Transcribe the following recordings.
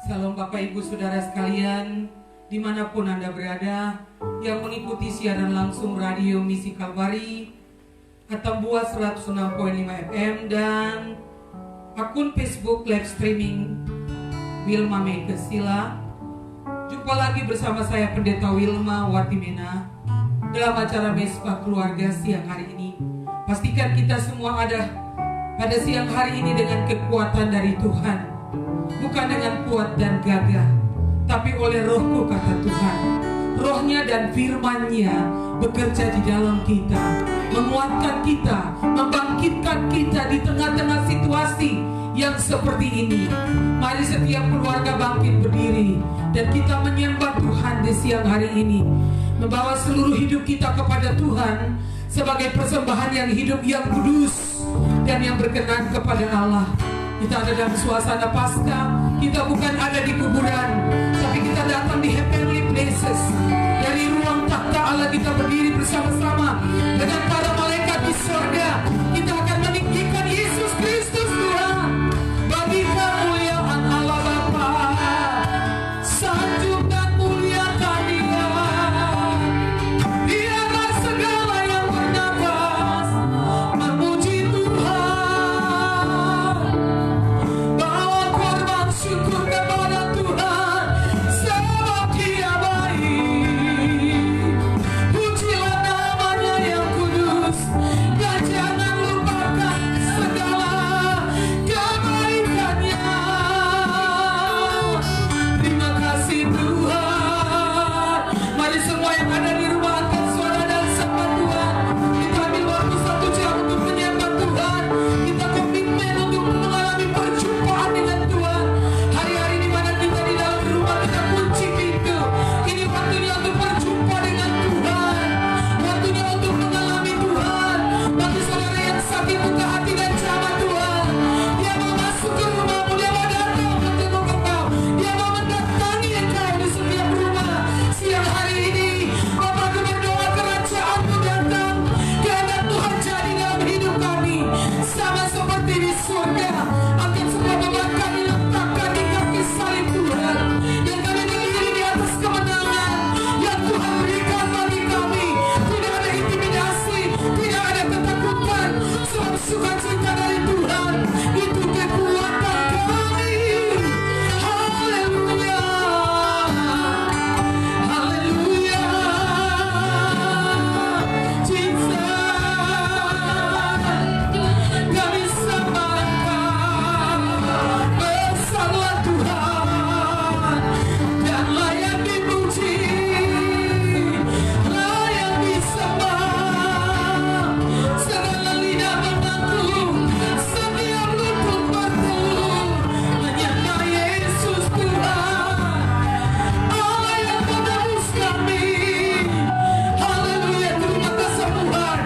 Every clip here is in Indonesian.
Salam Bapak Ibu Saudara sekalian, dimanapun Anda berada, yang mengikuti siaran langsung Radio Misi Kalvari, Atambua 106.5 FM dan akun Facebook live streaming Wilma Mekesila. Jumpa lagi bersama saya Pendeta Wilma Watimena dalam acara Mesbah Keluarga siang hari ini. Pastikan kita semua ada pada siang hari ini dengan kekuatan dari Tuhan. Bukan dengan kuat dan gagah, tapi oleh Rohku, kata Tuhan. Rohnya dan firman-Nya bekerja di dalam kita, menguatkan kita, membangkitkan kita di tengah-tengah situasi yang seperti ini. Mari setiap keluarga bangkit berdiri dan kita menyembah Tuhan di siang hari ini, membawa seluruh hidup kita kepada Tuhan sebagai persembahan yang hidup, yang kudus dan yang berkenan kepada Allah. Kita ada dalam suasana Paskah. Kita bukan ada di kuburan, tapi kita datang di heavenly places. Dari ruang takhta Allah kita berdiri bersama-sama dengan para malaikat di surga. Kita akan meninggikan Yesus Kristus Tuhan. Bagi kemuliaan Allah Bapa, sanjung dan muliakan Dia. Biarlah segala yang bernafas memuji Tuhan. Bawa korban syukur kepada Tuhan, sebab Dia baik. Pujilah namanya yang kudus, dan jangan lupakan segala kebaikannya. Terima kasih Tuhan. Mari semua yang ada di rumah angkat suara dan sembah Tuhan. Kita ambil waktu 1 jam untuk menyembah Tuhan. Kita komitmen untuk mengalami perjumpaan dengan Tuhan. Hari-hari di mana kita di dalam rumah, kita kunci pintu. Ini waktunya untuk berjumpa dengan Tuhan. Waktunya untuk mengalami Tuhan. Bagi saudara yang sakit, buka hati dan jamah Tuhan. Dia mau masuk ke rumahmu, Dia mau datang menjenguk engkau, Dia mau mendatangi engkau di setiap rumah. Siang hari ini Bapa, berdoa kerajaan-Mu datang, kehendak Tuhan jadi dalam hidup kami, sama seperti di surga. Akan semua beban kami letakkan di kaki salib Tuhan, dan kami berdiri di atas kemenangan yang Tuhan berikan bagi kami. Tidak ada intimidasi, tidak ada ketakutan, sebab sukacita dari Tuhan itu kekuatan kami. Haleluya, haleluya, Jesus. Kami sembah Engkau, besarlah Tuhan, dan layak dipuji, layak disembah. Segala lidah mengaku, setiap lutut berteluh, menyembah Yesus Tuhan, Allah yang menebus kami. Haleluya, terima kesembuhan,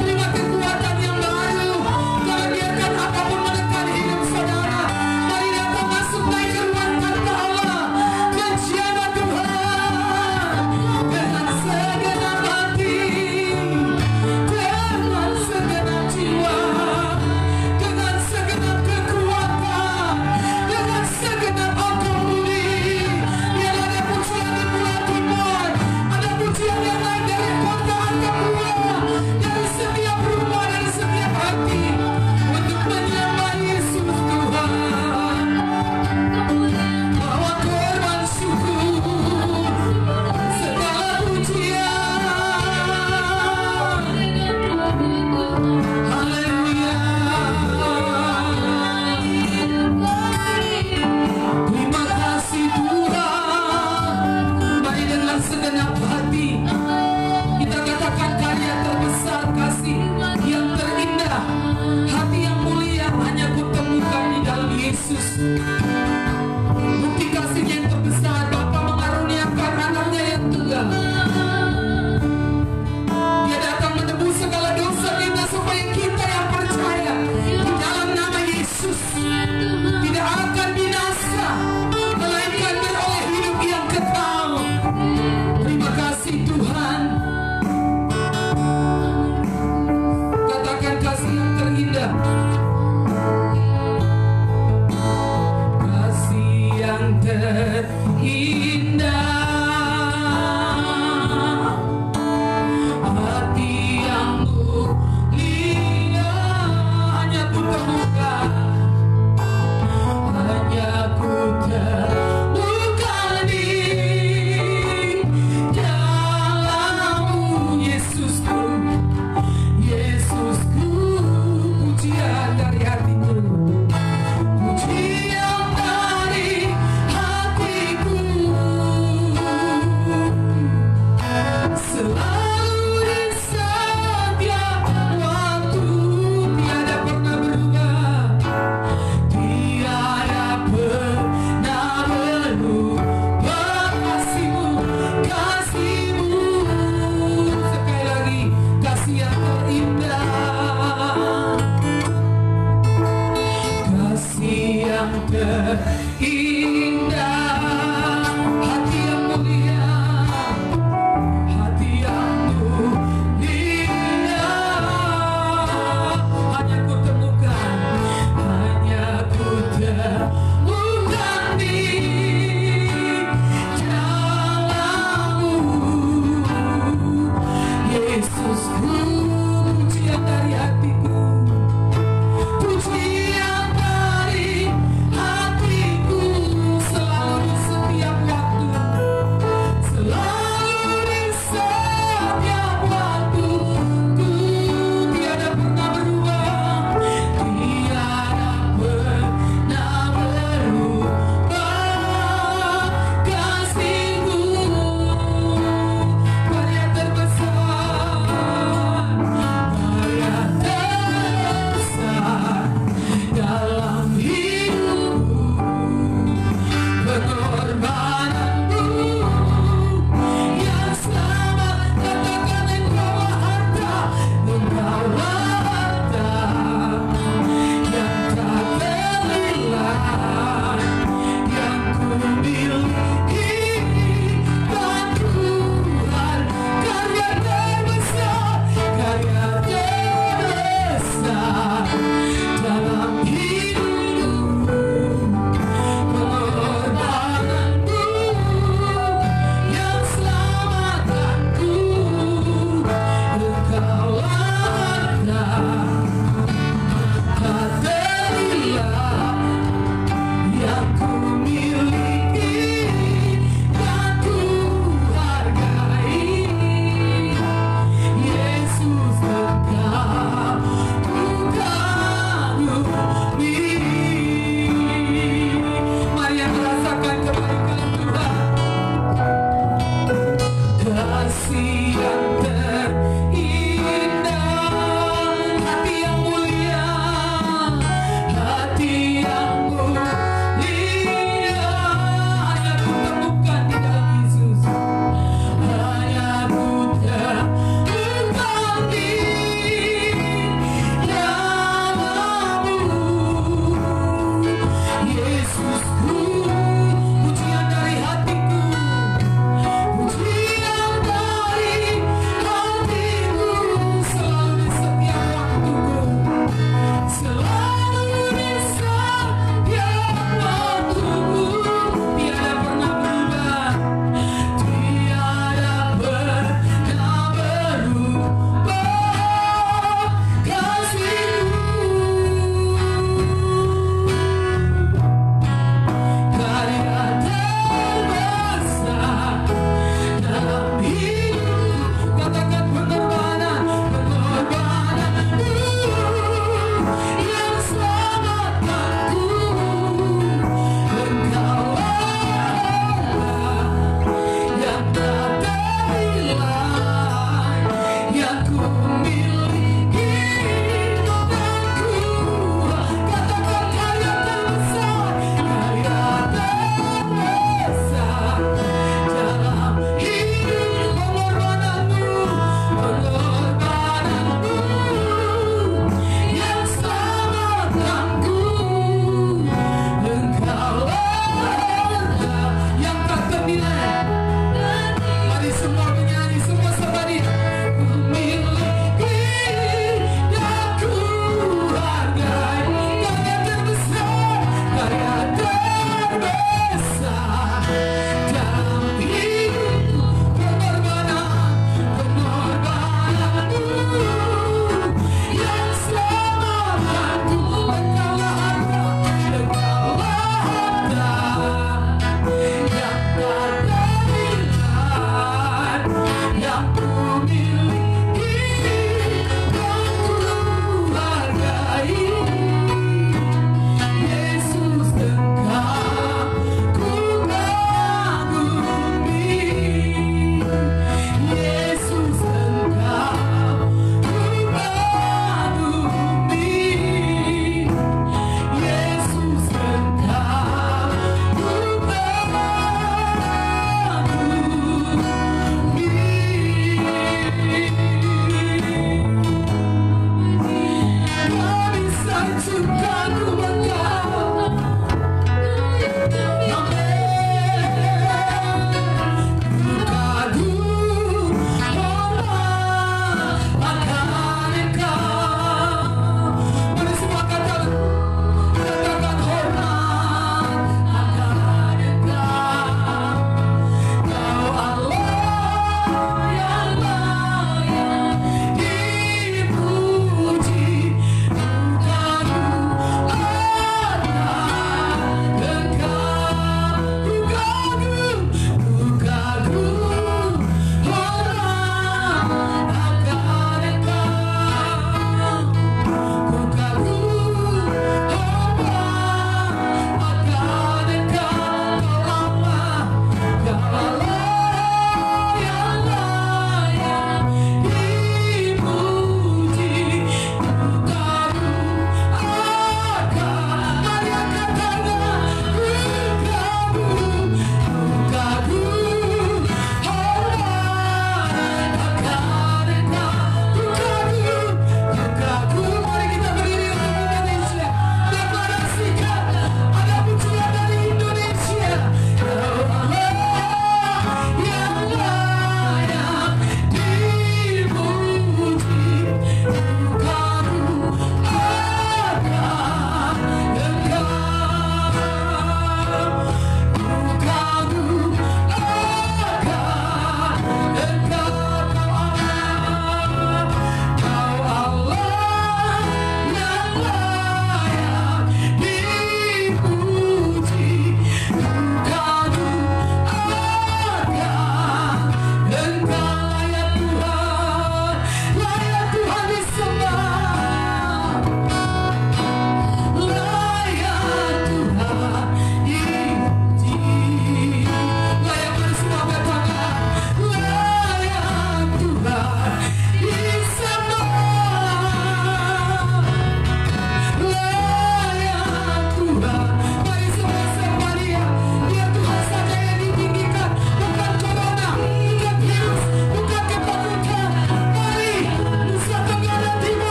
terima kekuatan yang baru. Jangan biarkan apapun menekan hidup saudara. Mari datang masuk naik ke ruang takhta Allah, menziarah Tuhan dengan segenap hati, dengan segenap jiwa, dengan segenap kekuatan, dengan segenap akal budi. Biarlah ada pujian di bulan timur, ada pujian yang naik dari kota Atambua, dari setiap rumah, dari setiap hati, untuk menyembah Yesus Tuhan. Bawa korban syukur, segala pujian. Haleluya. Terima kasih Tuhan. Mari dengan segenap hati kita katakan karya terbesar kasih yang terindah, hati yang mulia hanya kutemukan di dalam Yesus. Bukti kasihnya yang terbesar, Bapa mengaruniakan anaknya yang tunggal. Dia datang menebus segala dosa kita supaya kita yang percaya di dalam nama Yesus tidak akan binasa, melainkan beroleh hidup yang kekal. Terima kasih Tuhan. Katakan kasih yang terindah, kasih yang terindah.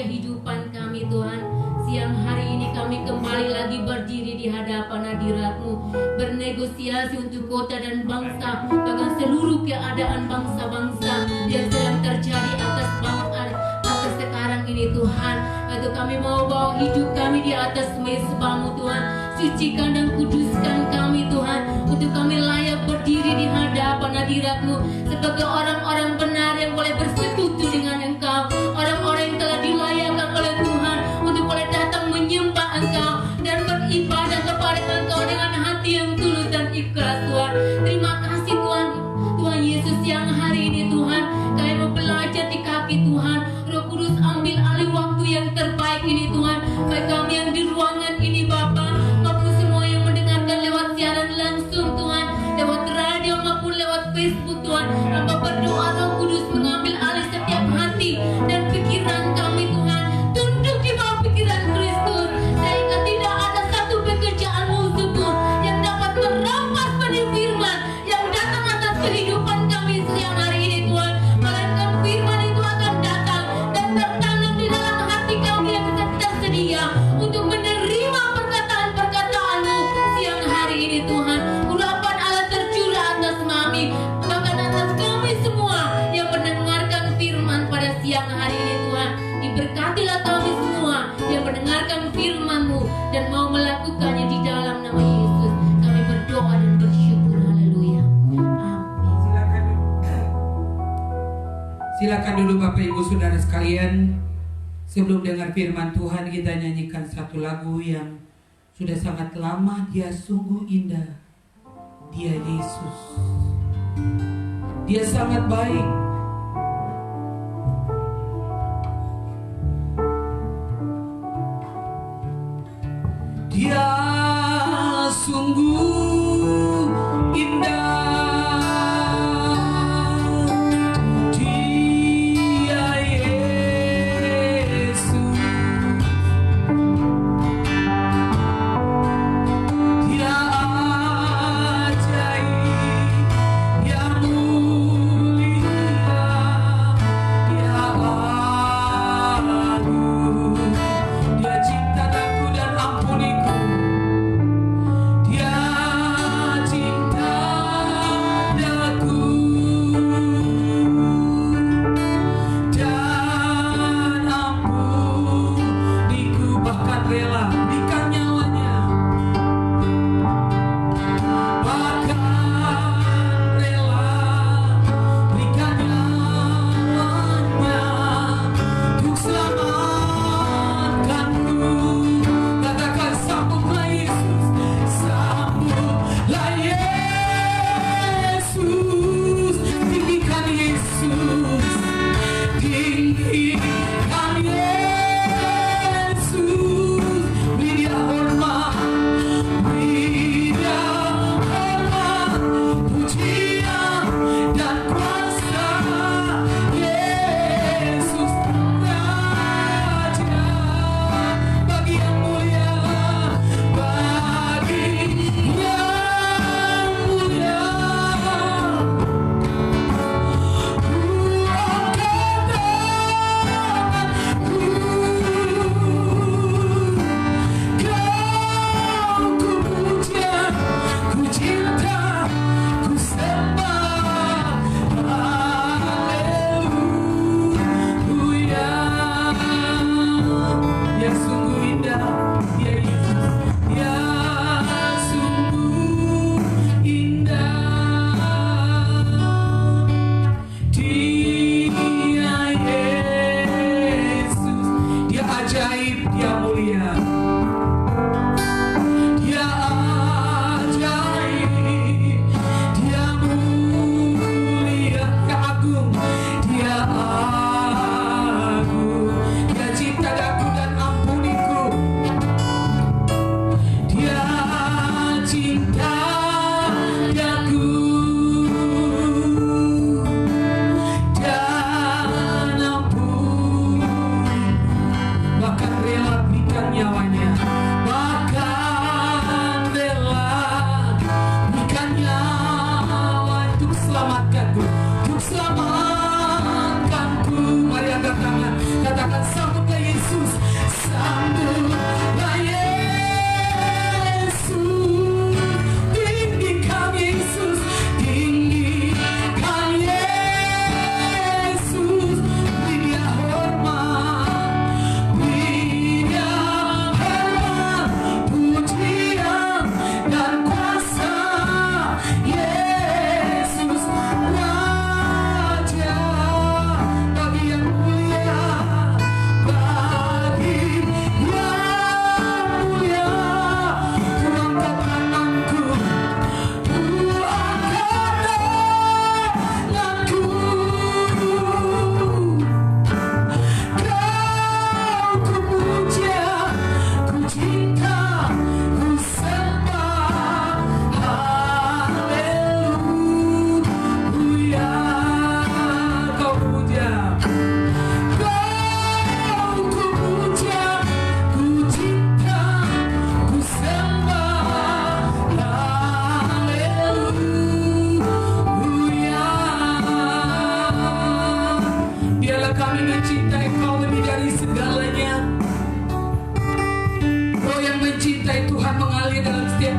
kehidupan kami Tuhan. Siang hari ini kami kembali lagi berdiri di hadapan hadirat-Mu, bernegosiasi untuk kota dan bangsa, bahkan seluruh keadaan bangsa-bangsa yang sedang terjadi atas sekarang ini Tuhan. Itu kami mau bawa hidup kami di atas mezbah-Mu Tuhan. Sucikan dan kuduskan kami Tuhan, untuk kami layak berdiri di hadapan hadirat-Mu sebagai orang-orang benar yang boleh bersekutu dengan Engkau, orang-orang yang telah dilayakkan oleh Tuhan untuk boleh datang menyembah Engkau dan beribadah kepada Engkau dengan hati yang tulus dan ikhlas Tuhan. Terima kasih Tuhan, Tuhan Yesus, yang hari ini Tuhan kami mau belajar di kaki Tuhan. Roh Kudus ambil alih waktu yang terbaik ini Tuhan, baik kami yang di ruangan ini Bapa, maupun semua yang mendengarkan lewat siaran langsung Tuhan, lewat radio maupun lewat Facebook Tuhan. Hamba berdoa Roh Kudus mengambil alih setiap hati dan pikiran kami Tuhan, tunduk di bawah pikiran Kristus, sehingga tidak ada satu pekerjaan musuh pun yang dapat merampas benih firman yang datang atas kehidupan kami siang hari ini Tuhan. Melainkan firman itu akan datang dan tertanam di dalam hati kami yang tersedia untuk menerima perkataan-perkataan-Mu siang hari ini Tuhan. Urapan Allah tercurah atas kami, bahkan atas kami semua yang mendengarkan firman pada siang hari ini Tuhan. Diberkatilah kami semua yang mendengarkan firman-Mu dan mau melakukannya di dalam nama Yesus. Kami berdoa dan bersyukur. Haleluya. Amin. Silakan dulu Bapak Ibu Saudara sekalian. Sebelum dengar firman Tuhan, kita nyanyikan satu lagu yang sudah sangat lama. Dia sungguh indah, Dia Yesus, Dia sangat baik. Dia sungguh indah, Dia Yesus, Dia ajaib, Dia mulia.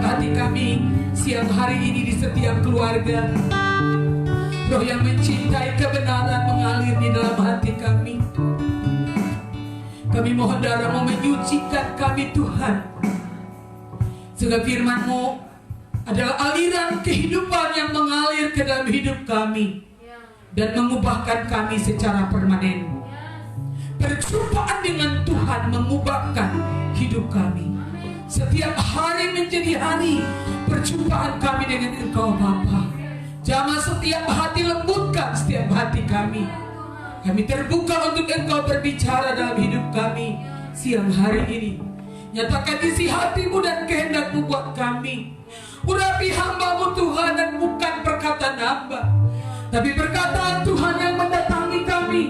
hati kami siang hari ini di setiap keluarga. Roh yang mencintai kebenaran mengalir di dalam hati kami. Kami mohon darah-Mu menyucikan kami Tuhan. Sehingga firman-Mu adalah aliran kehidupan yang mengalir ke dalam hidup kami dan mengubahkan kami secara permanen. Perjumpaan dengan Tuhan mengubahkan hidup kami. Setiap hari menjadi hari perjumpaan kami dengan Engkau Bapa. Jamah setiap hati, lembutkan setiap hati kami. Kami terbuka untuk Engkau berbicara dalam hidup kami siang hari ini. Nyatakan isi hati-Mu dan kehendak-Mu buat kami. Urapi hamba-Mu Tuhan, dan bukan perkataan hamba, tapi perkataan Tuhan yang mendatangi kami.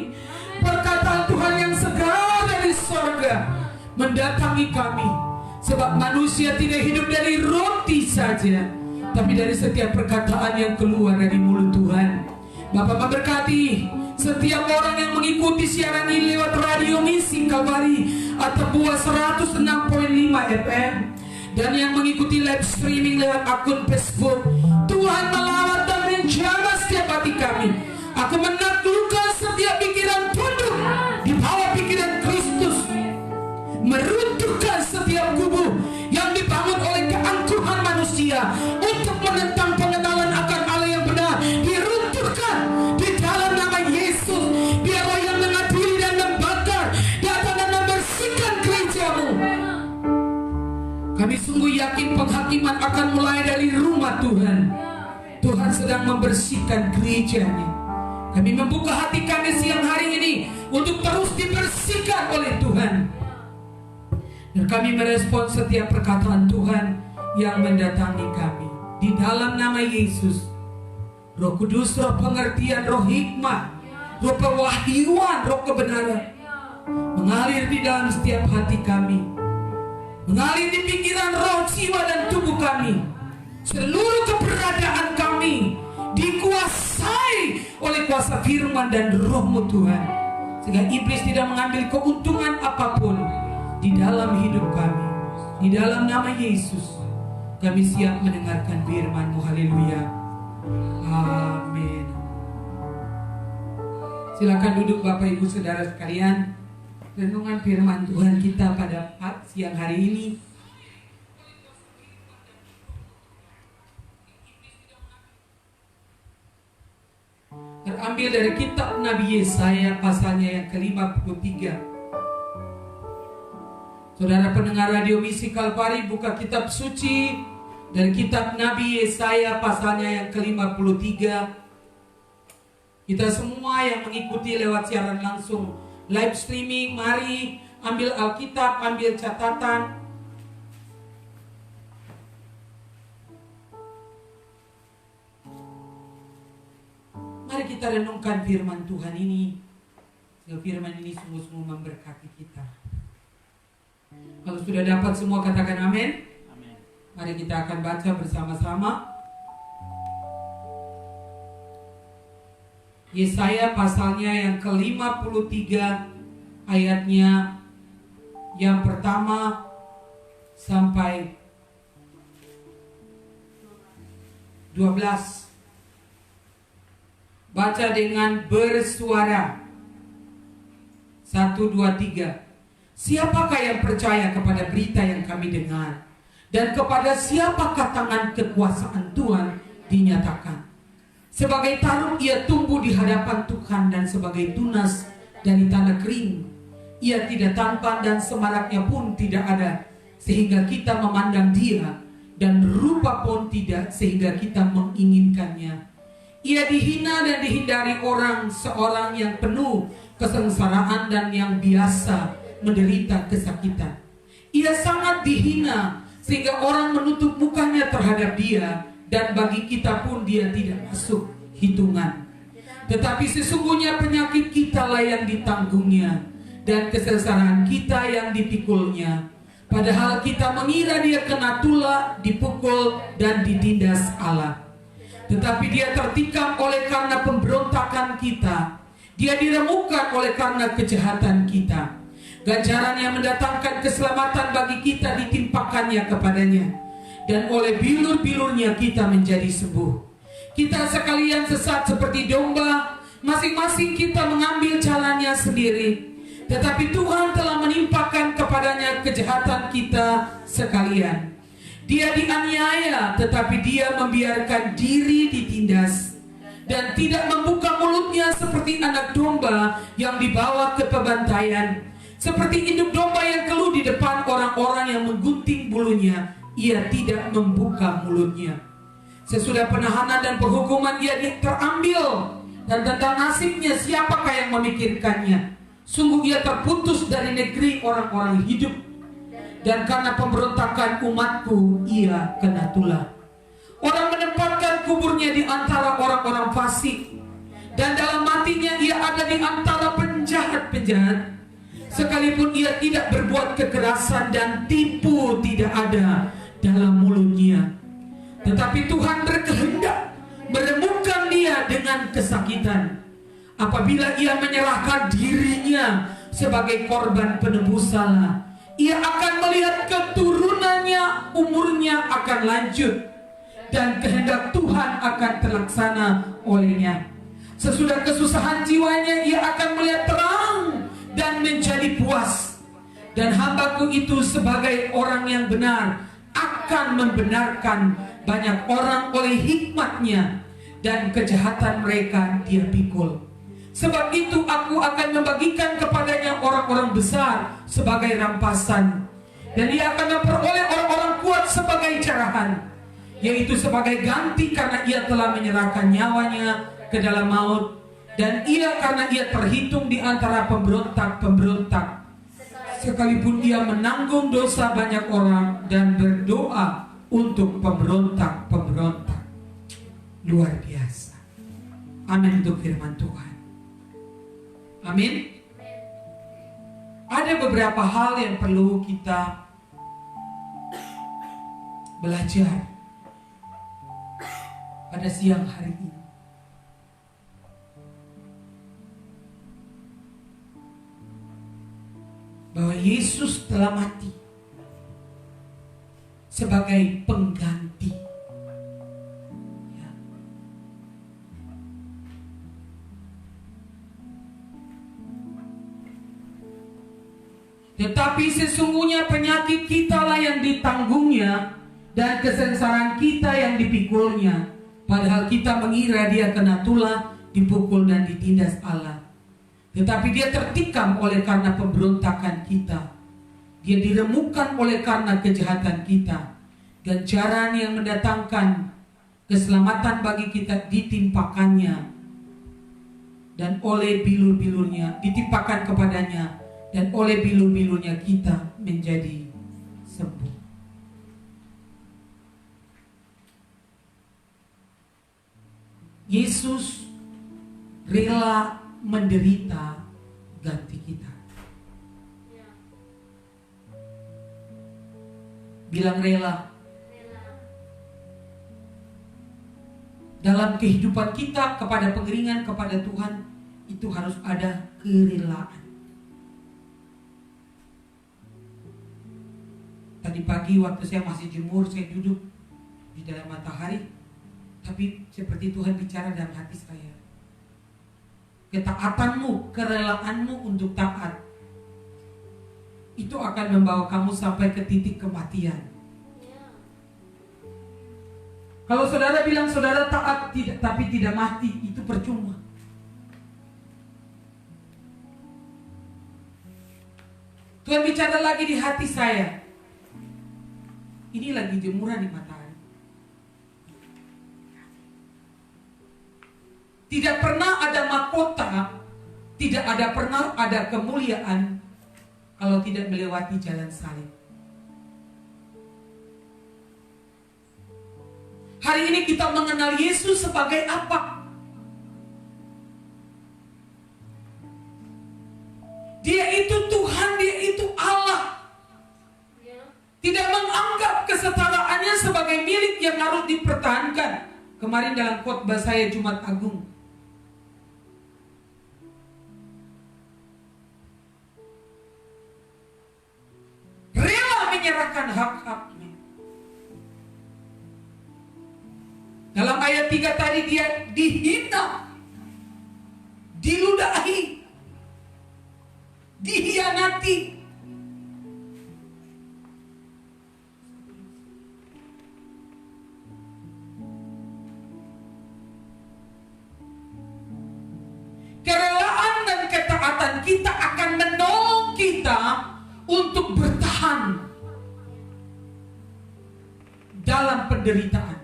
Perkataan Tuhan yang segar dari sorga mendatangi kami. Sebab manusia tidak hidup dari roti saja, tapi dari setiap perkataan yang keluar dari mulut Tuhan. Bapak memberkati setiap orang yang mengikuti siaran ini lewat radio Misi Kalvari atau buah 106.5 FM, dan yang mengikuti live streaming lewat akun Facebook. Tuhan melawat dan menjamah setiap hati kami. Aku menaklukkan setiap pikiran tunduk di bawah pikiran Kristus, meruntuhkan setiap kubu yang dibangun oleh keangkuhan manusia untuk menentang pengenalan akan Allah yang benar. Diruntuhkan di dalam nama Yesus. Biar roh yang mengadili dan membakar datang dan membersihkan gereja-Mu. Kami sungguh yakin penghakiman akan mulai dari rumah Tuhan. Tuhan sedang membersihkan gereja-Nya. Kami membuka hati kami siang hari ini untuk terus dibersihkan oleh Tuhan. Dan kami merespon setiap perkataan Tuhan yang mendatangi kami. Di dalam nama Yesus, Roh Kudus, roh pengertian, roh hikmat, roh pewahyuan, roh kebenaran mengalir di dalam setiap hati kami, mengalir di pikiran, roh, jiwa, dan tubuh kami. Seluruh keberadaan kami dikuasai oleh kuasa firman dan roh-Mu Tuhan, sehingga iblis tidak mengambil keuntungan apapun di dalam hidup kami. Di dalam nama Yesus kami siap mendengarkan firman-Mu. Haleluya, amin. Silakan duduk Bapak Ibu Saudara sekalian. Renungan firman Tuhan kita pada siang hari ini terambil dari kitab Nabi Yesaya pasalnya yang ke-53. Saudara pendengar radio Misi Kalvari, buka kitab suci dari kitab Nabi Yesaya pasalnya yang ke-53. Kita semua yang mengikuti lewat siaran langsung live streaming, mari ambil Alkitab, ambil catatan. Mari kita renungkan firman Tuhan ini. Firman ini sungguh-sungguh memberkati kita. Kalau sudah dapat semua katakan amin. Amin. Mari kita akan baca bersama-sama. Yesaya pasalnya yang ke-53 ayatnya yang pertama sampai 12. Baca dengan bersuara. 1, 2, 3. Siapakah yang percaya kepada berita yang kami dengar? Dan kepada siapakah tangan kekuasaan Tuhan dinyatakan? Sebagai tarum ia tumbuh di hadapan Tuhan, dan sebagai tunas dari tanah kering. Ia tidak tampan dan semaraknya pun tidak ada, sehingga kita memandang dia, dan rupa pun tidak sehingga kita menginginkannya. Ia dihina dan dihindari orang, seorang yang penuh kesengsaraan dan yang biasa menderita kesakitan. Ia sangat dihina sehingga orang menutup mukanya terhadap dia, dan bagi kita pun dia tidak masuk hitungan. Tetapi sesungguhnya penyakit kita lah yang ditanggungnya, dan kesengsaraan kita yang dipikulnya. Padahal kita mengira dia kena tulah, dipukul, dan ditindas Allah. Tetapi dia tertikam oleh karena pemberontakan kita, dia diremukkan oleh karena kejahatan kita. Ganjaran yang mendatangkan keselamatan bagi kita ditimpakannya kepadanya. dan oleh bilur-bilurnya kita menjadi sembuh. Kita sekalian sesat seperti domba, masing-masing kita mengambil jalannya sendiri. Tetapi Tuhan telah menimpakan kepadanya kejahatan kita sekalian. Dia dianiaya, tetapi dia membiarkan diri ditindas, dan tidak membuka mulutnya seperti anak domba yang dibawa ke pembantaian. Seperti induk domba yang keluh di depan orang-orang yang menggunting bulunya, ia tidak membuka mulutnya. Sesudah penahanan dan penghukuman ia terambil, dan tentang nasibnya siapakah yang memikirkannya? Sungguh ia terputus dari negeri orang-orang hidup, dan karena pemberontakan umatku ia kena tulah. Orang menempatkan kuburnya di antara orang-orang fasik, dan dalam matinya ia ada di antara penjahat-penjahat. Sekalipun ia tidak berbuat kekerasan dan tipu tidak ada dalam mulutnya. Tetapi Tuhan berkehendak meremukkan dia dengan kesakitan. Apabila ia menyerahkan dirinya sebagai korban penebus salah, ia akan melihat keturunannya, umurnya akan lanjut, dan kehendak Tuhan akan terlaksana olehnya. Sesudah kesusahan jiwanya, ia akan melihat terang dan menjadi puas. Dan hambaku itu sebagai orang yang benar akan membenarkan banyak orang oleh hikmatnya, dan kejahatan mereka dia pikul. Sebab itu aku akan membagikan kepadanya orang-orang besar sebagai rampasan, dan ia akan memperoleh orang-orang kuat sebagai carahan, yaitu sebagai ganti karena ia telah menyerahkan nyawanya ke dalam maut, dan ia karena ia terhitung di antara pemberontak-pemberontak, sekalipun ia menanggung dosa banyak orang dan berdoa untuk pemberontak-pemberontak. Luar biasa. Amin untuk firman Tuhan. Amin. Ada beberapa hal yang perlu kita belajar pada siang hari ini. Bahwa Yesus telah mati sebagai pengganti. Ya. Tetapi sesungguhnya penyakit kita lah yang ditanggungnya, dan kesengsaraan kita yang dipikulnya. Padahal kita mengira dia kena tulah, dipukul dan ditindas Allah. Tetapi dia tertikam oleh karena pemberontakan kita. Dia diremukkan oleh karena kejahatan kita. Ganjaran yang mendatangkan keselamatan bagi kita ditimpakannya, dan oleh bilur-bilurnya ditimpakan kepadanya, dan oleh bilur-bilurnya kita menjadi sembuh. Yesus rela menderita ganti kita. Bilang rela. Dalam kehidupan kita kepada pengeringan kepada Tuhan, itu harus ada kerelaan. Tadi pagi waktu saya masih jemur, saya duduk di dalam matahari, tapi seperti Tuhan bicara dalam hati saya. Ketaatanmu, kerelaanmu untuk taat, itu akan membawa kamu sampai ke titik kematian. Kalau saudara bilang saudara taat tapi tidak mati, itu percuma. Tuhan bicara lagi di hati saya. Ini lagi jemuran di matahari. Tidak pernah ada mahkota, tidak ada pernah ada kemuliaan kalau tidak melewati jalan salib. Hari ini kita mengenal Yesus sebagai apa? Dia itu Tuhan, dia itu Allah. Tidak menganggap kesetaraannya sebagai milik yang harus dipertahankan. Kemarin dalam khotbah saya Jumat Agung, rela menyerahkan hak-haknya. Dalam ayat 3 tadi dia dihina, diludahi, dihianati. Kerelaan dan ketaatan kita akan menolong kita untuk bertahan dalam penderitaan.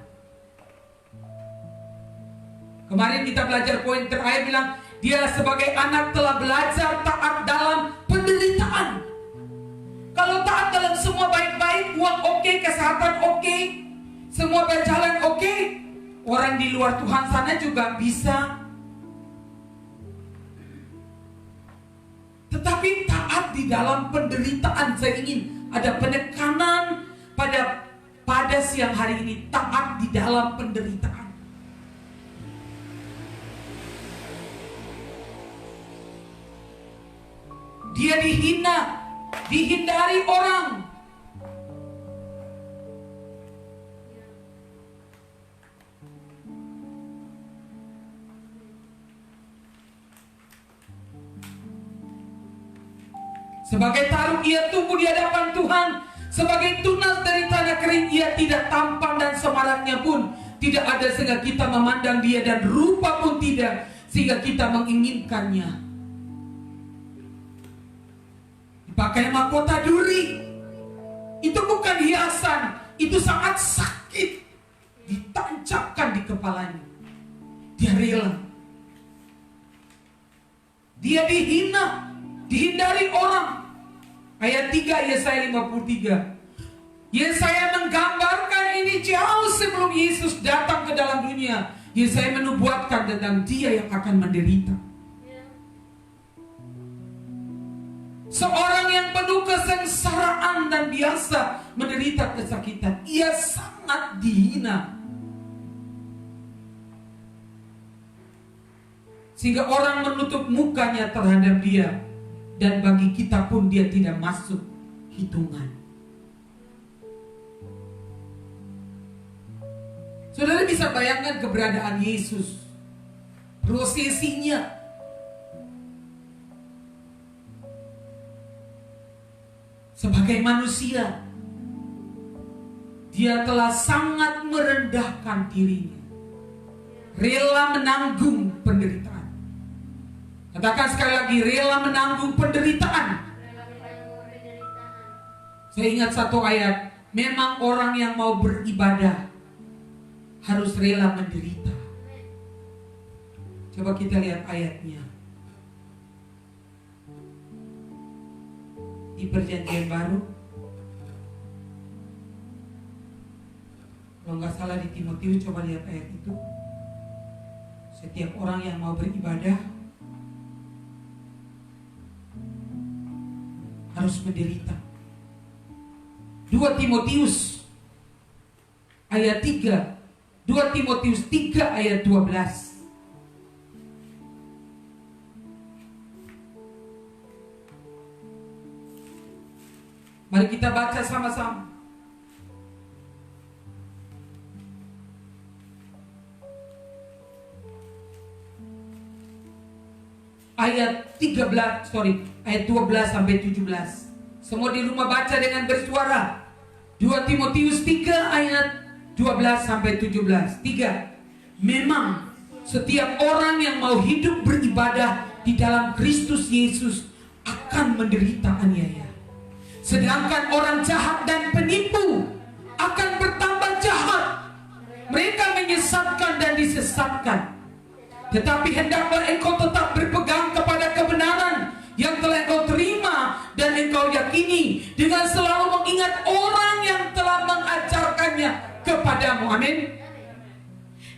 Kemarin kita belajar poin terakhir bilang, dia sebagai anak telah belajar taat dalam penderitaan. Kalau taat dalam semua baik-baik, uang oke, kesehatan oke, semua berjalan oke, orang di luar Tuhan sana juga bisa. Tetapi taat di dalam penderitaan, saya ingin ada penekanan pada siang hari ini, taat di dalam penderitaan. Dia dihina, dihindari orang. Sebagai taruh ia tumbuh di hadapan Tuhan, sebagai tunas dari tanah kering ia tidak tampan dan semaraknya pun tidak ada sehingga kita memandang dia, dan rupa pun tidak sehingga kita menginginkannya. Dipakai mahkota duri, itu bukan hiasan, itu sangat sakit, ditancapkan di kepalanya. Dia rela, dia dihina, dihindari orang. Ayat 3 Yesaya 53. Yesaya menggambarkan ini jauh sebelum Yesus datang ke dalam dunia. Yesaya menubuatkan tentang dia yang akan menderita. Seorang yang penuh kesengsaraan dan biasa menderita kesakitan. Ia sangat dihina, sehingga orang menutup mukanya terhadap dia. Dan bagi kita pun dia tidak masuk hitungan. Saudara bisa bayangkan keberadaan Yesus, prosesinya. Sebagai manusia, dia telah sangat merendahkan dirinya, rela menanggung penderitaan. Katakan sekali lagi, rela menanggung penderitaan. Saya ingat satu ayat, memang orang yang mau beribadah harus rela menderita. Coba kita lihat ayatnya. Di Perjanjian Baru, kalau nggak salah di Timotius, coba lihat ayat itu. Setiap orang yang mau beribadah harus menderita. 2 Timotius ayat 3. 2 Timotius 3 ayat 12. Mari kita baca sama-sama. Ayat 12 sampai 17. Semua di rumah baca dengan bersuara. 2 Timotius 3 ayat 12 sampai 17. 3. Memang setiap orang yang mau hidup beribadah di dalam Kristus Yesus akan menderita aniaya. Sedangkan orang jahat dan penipu akan bertambah jahat. Mereka menyesatkan dan disesatkan. Tetapi hendaklah engkau tetap berpegang kepada kebenaran yang telah engkau terima dan engkau yakini, dengan selalu mengingat orang yang telah mengajarkannya kepadamu. Amin.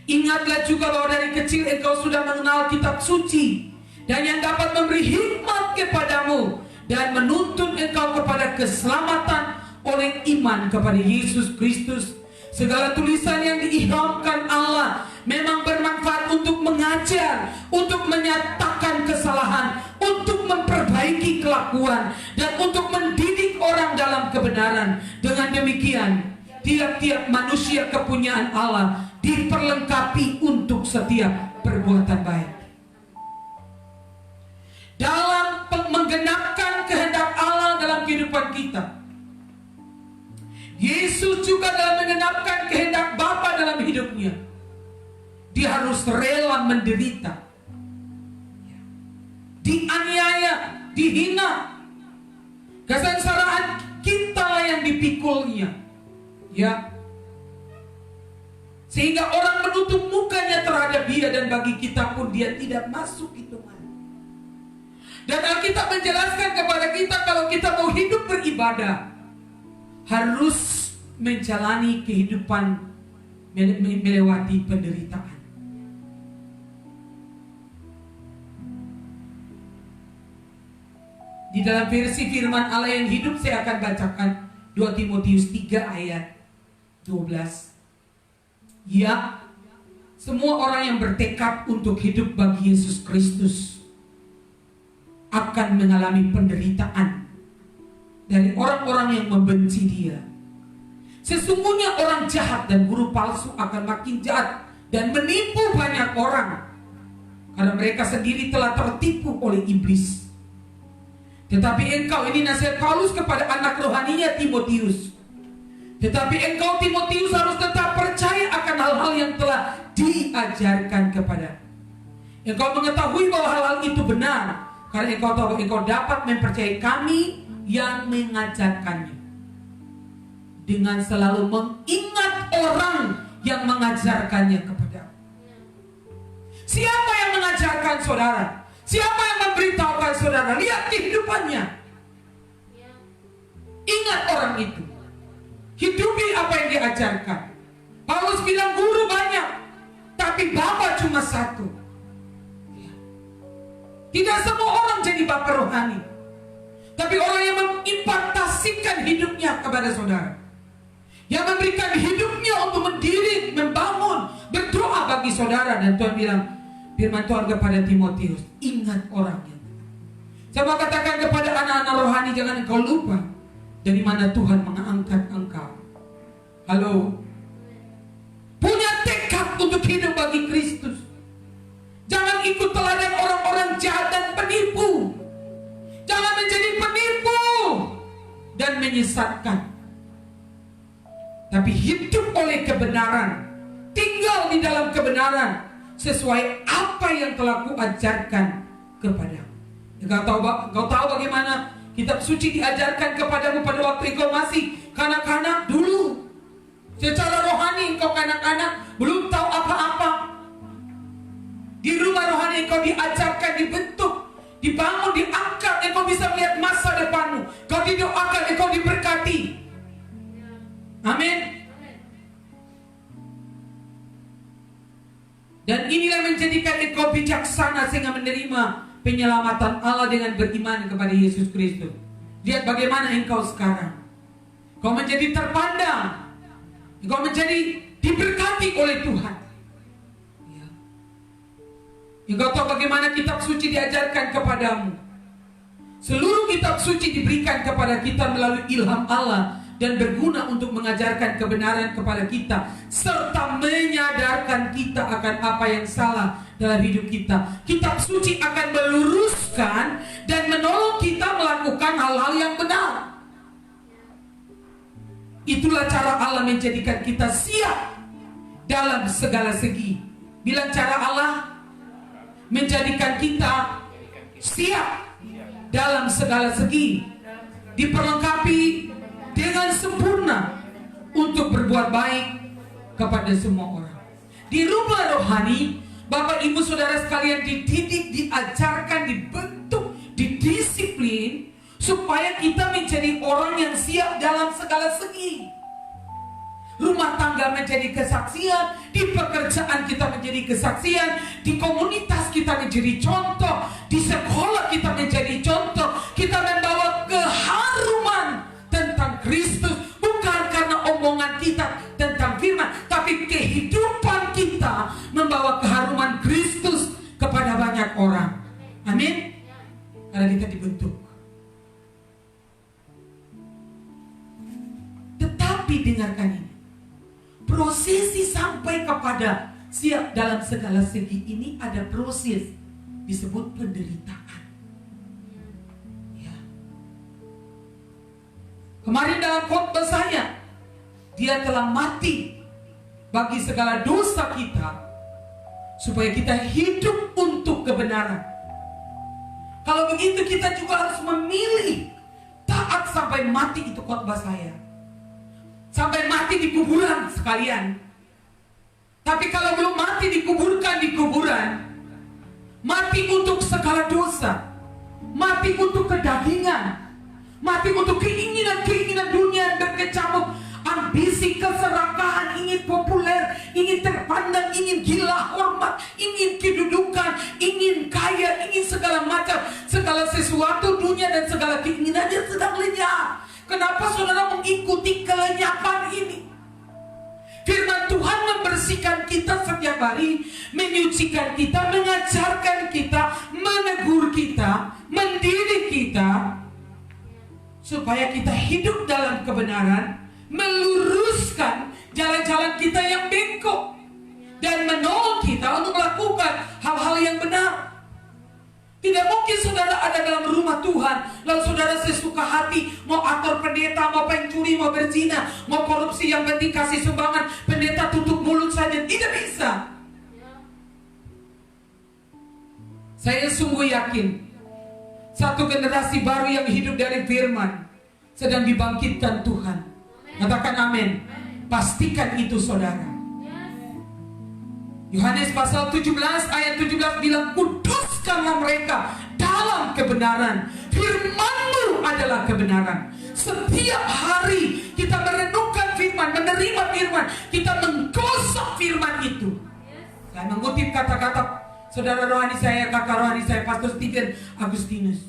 Ingatlah juga bahwa dari kecil engkau sudah mengenal kitab suci, dan yang dapat memberi hikmat kepadamu dan menuntun engkau kepada keselamatan oleh iman kepada Yesus Kristus. Segala tulisan yang diilhamkan Allah memang bermanfaat untuk mengajar, untuk menyatakan kesalahan, untuk memperbaiki kelakuan, dan untuk mendidik orang dalam kebenaran. Dengan demikian, tiap-tiap manusia kepunyaan Allah diperlengkapi untuk setiap perbuatan baik. Dalam menggenapkan kehendak Allah dalam kehidupan kita, Yesus juga dalam menggenapkan kehendak Bapa dalam hidupnya, dia harus rela menderita, dianiaya, dihina. Kesengsaraan kita lah yang dipikulnya, ya, sehingga orang menutup mukanya terhadap dia, dan bagi kita pun dia tidak masuk hitungan. Dan Alkitab menjelaskan kepada kita kalau kita mau hidup beribadah, harus menjalani kehidupan melewati penderitaan. Di dalam versi firman Allah yang hidup, saya akan bacakan 2 Timotius 3 ayat 12. Ya, semua orang yang bertekad untuk hidup bagi Yesus Kristus akan mengalami penderitaan dari orang-orang yang membenci dia. Sesungguhnya orang jahat dan guru palsu akan makin jahat dan menipu banyak orang, karena mereka sendiri telah tertipu oleh iblis. Tetapi engkau, ini nasihat Paulus kepada anak rohaninya Timotius, tetapi engkau Timotius harus tetap percaya akan hal-hal yang telah diajarkan kepada. Engkau mengetahui bahwa hal-hal itu benar, karena engkau tahu engkau dapat mempercayai kami yang mengajarkannya, dengan selalu mengingat orang yang mengajarkannya kepada. Siapa yang mengajarkan saudara? Siapa yang memberitahukan saudara? Lihat kehidupannya. Ingat orang itu. Hidupi apa yang diajarkan. Paulus bilang guru banyak, tapi Bapa cuma satu. Tidak semua orang jadi bapa rohani, tapi orang yang mengimpartasikan hidupnya kepada saudara, yang memberikan hidupnya untuk mendidik, membangun, berdoa bagi saudara. Dan Tuhan bilang, firman Tuhan kepada Timotius, ingat orangnya. Saya mau katakan kepada anak-anak rohani, jangan engkau lupa dari mana Tuhan mengangkat engkau. Halo, punya tekad untuk hidup bagi Kristus. Jangan ikut teladan orang-orang jahat dan penipu. Jangan menjadi penipu dan menyesatkan, tapi hidup oleh kebenaran, tinggal di dalam kebenaran sesuai apa yang telah kuajarkan kepadamu. Engkau tahu bagaimana kitab suci diajarkan kepadamu pada waktu engkau masih kanak-kanak dulu. Secara rohani engkau kanak-kanak, belum tahu apa-apa. Di rumah rohani engkau diajarkan, dibentuk, dibangun, diangkat. Engkau bisa melihat masa depanmu. Kau didoakan, engkau diberkati. Amin. Dan inilah menjadikan engkau bijaksana sehingga menerima penyelamatan Allah dengan beriman kepada Yesus Kristus. Lihat bagaimana engkau sekarang. Kau menjadi terpandang. Engkau menjadi diberkati oleh Tuhan. Ya. Engkau tahu bagaimana kitab suci diajarkan kepadamu. Seluruh kitab suci diberikan kepada kita melalui ilham Allah dan berguna untuk mengajarkan kebenaran kepada kita, serta menyadarkan kita akan apa yang salah dalam hidup kita. Kitab suci akan meluruskan dan menolong kita melakukan hal-hal yang benar. Itulah cara Allah menjadikan kita siap dalam segala segi. Bilang cara Allah menjadikan kita siap dalam segala segi, diperlengkapi dengan sempurna untuk berbuat baik kepada semua orang. Di rumah rohani, Bapak Ibu Saudara sekalian dididik, diajarkan, dibentuk, didisiplin supaya kita menjadi orang yang siap dalam segala segi. Rumah tangga menjadi kesaksian, di pekerjaan kita menjadi kesaksian, di komunitas kita menjadi contoh, di sekolah kita menjadi contoh. Kita membawa keharuman tentang Kristus, bukan karena omongan kita tentang firman, tapi kehidupan kita membawa keharuman Kristus kepada banyak orang. Amin. Karena kita dibentuk. Tetapi dengarkan ini, sampai kepada siap dalam segala segi ini ada proses disebut penderitaan. Ya. Kemarin dalam khotbah saya, Dia telah mati bagi segala dosa kita supaya kita hidup untuk kebenaran. Kalau begitu kita juga harus memilih taat sampai mati, itu khotbah saya. Sampai mati di kuburan sekalian. Tapi kalau belum mati dikuburkan di kuburan, mati untuk segala dosa, mati untuk kedagingan, mati untuk keinginan-keinginan dunia yang berkecamuk, ambisi, keserakahan, ingin populer, ingin terpandang, ingin gila hormat, ingin kedudukan, ingin kaya, ingin segala macam, segala sesuatu dunia dan segala keinginannya sedang lenyap. Kenapa saudara mengikuti kelenyapan ini? Firman Tuhan membersihkan kita setiap hari, menyucikan kita, mengajarkan kita, menegur kita, mendidik kita, supaya kita hidup dalam kebenaran, meluruskan jalan-jalan kita yang bengkok, dan menolong kita untuk melakukan hal-hal yang benar. Tidak mungkin saudara ada dalam rumah Tuhan, lalu saudara sesuka hati, mau atur pendeta, mau pencuri, mau berzina, mau korupsi, yang penting kasih sumbangan, pendeta tutup mulut saja. Tidak bisa. Saya sungguh yakin, satu generasi baru yang hidup dari firman sedang dibangkitkan Tuhan. Katakan amin. Pastikan itu saudara. Yohanes pasal 17 ayat 17 bilang, kuduskanlah mereka dalam kebenaran. Firman-Mu adalah kebenaran. Setiap hari kita merenungkan firman, menerima firman, kita menggosok firman itu. Saya mengutip kata-kata saudara rohani saya, kakak rohani saya, Pastor Stephen Agustinus.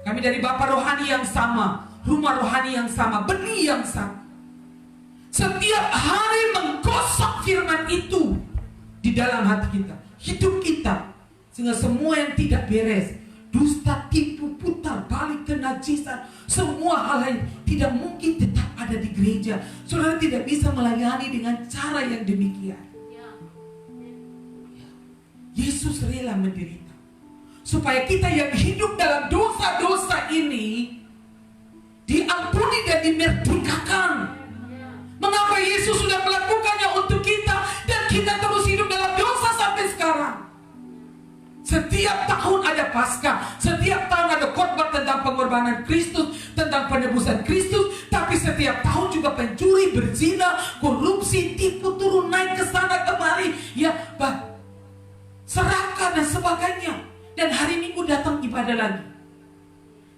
Kami dari Bapak rohani yang sama, rumah rohani yang sama, benih yang sama. Setiap hari menggosok firman itu di dalam hati kita, hidup kita, sehingga semua yang tidak beres, dusta, tipu, putar balik, kenajisan, semua hal lain tidak mungkin tetap ada di gereja. Saudara tidak bisa melayani dengan cara yang demikian. Yesus rela menderita supaya kita yang hidup dalam dosa-dosa ini diampuni dan dimerdekakan. Mengapa Yesus sudah melakukannya untuk kita dan kita terus hidup dalam dosa sampai sekarang? Setiap tahun ada Paskah, setiap tahun ada khotbah tentang pengorbanan Kristus, tentang penebusan Kristus, tapi setiap tahun juga pencuri, berzina, korupsi, tipu, turun naik ke sana kemari, ya, serakah dan sebagainya. Dan hari Minggu datang ibadah lagi.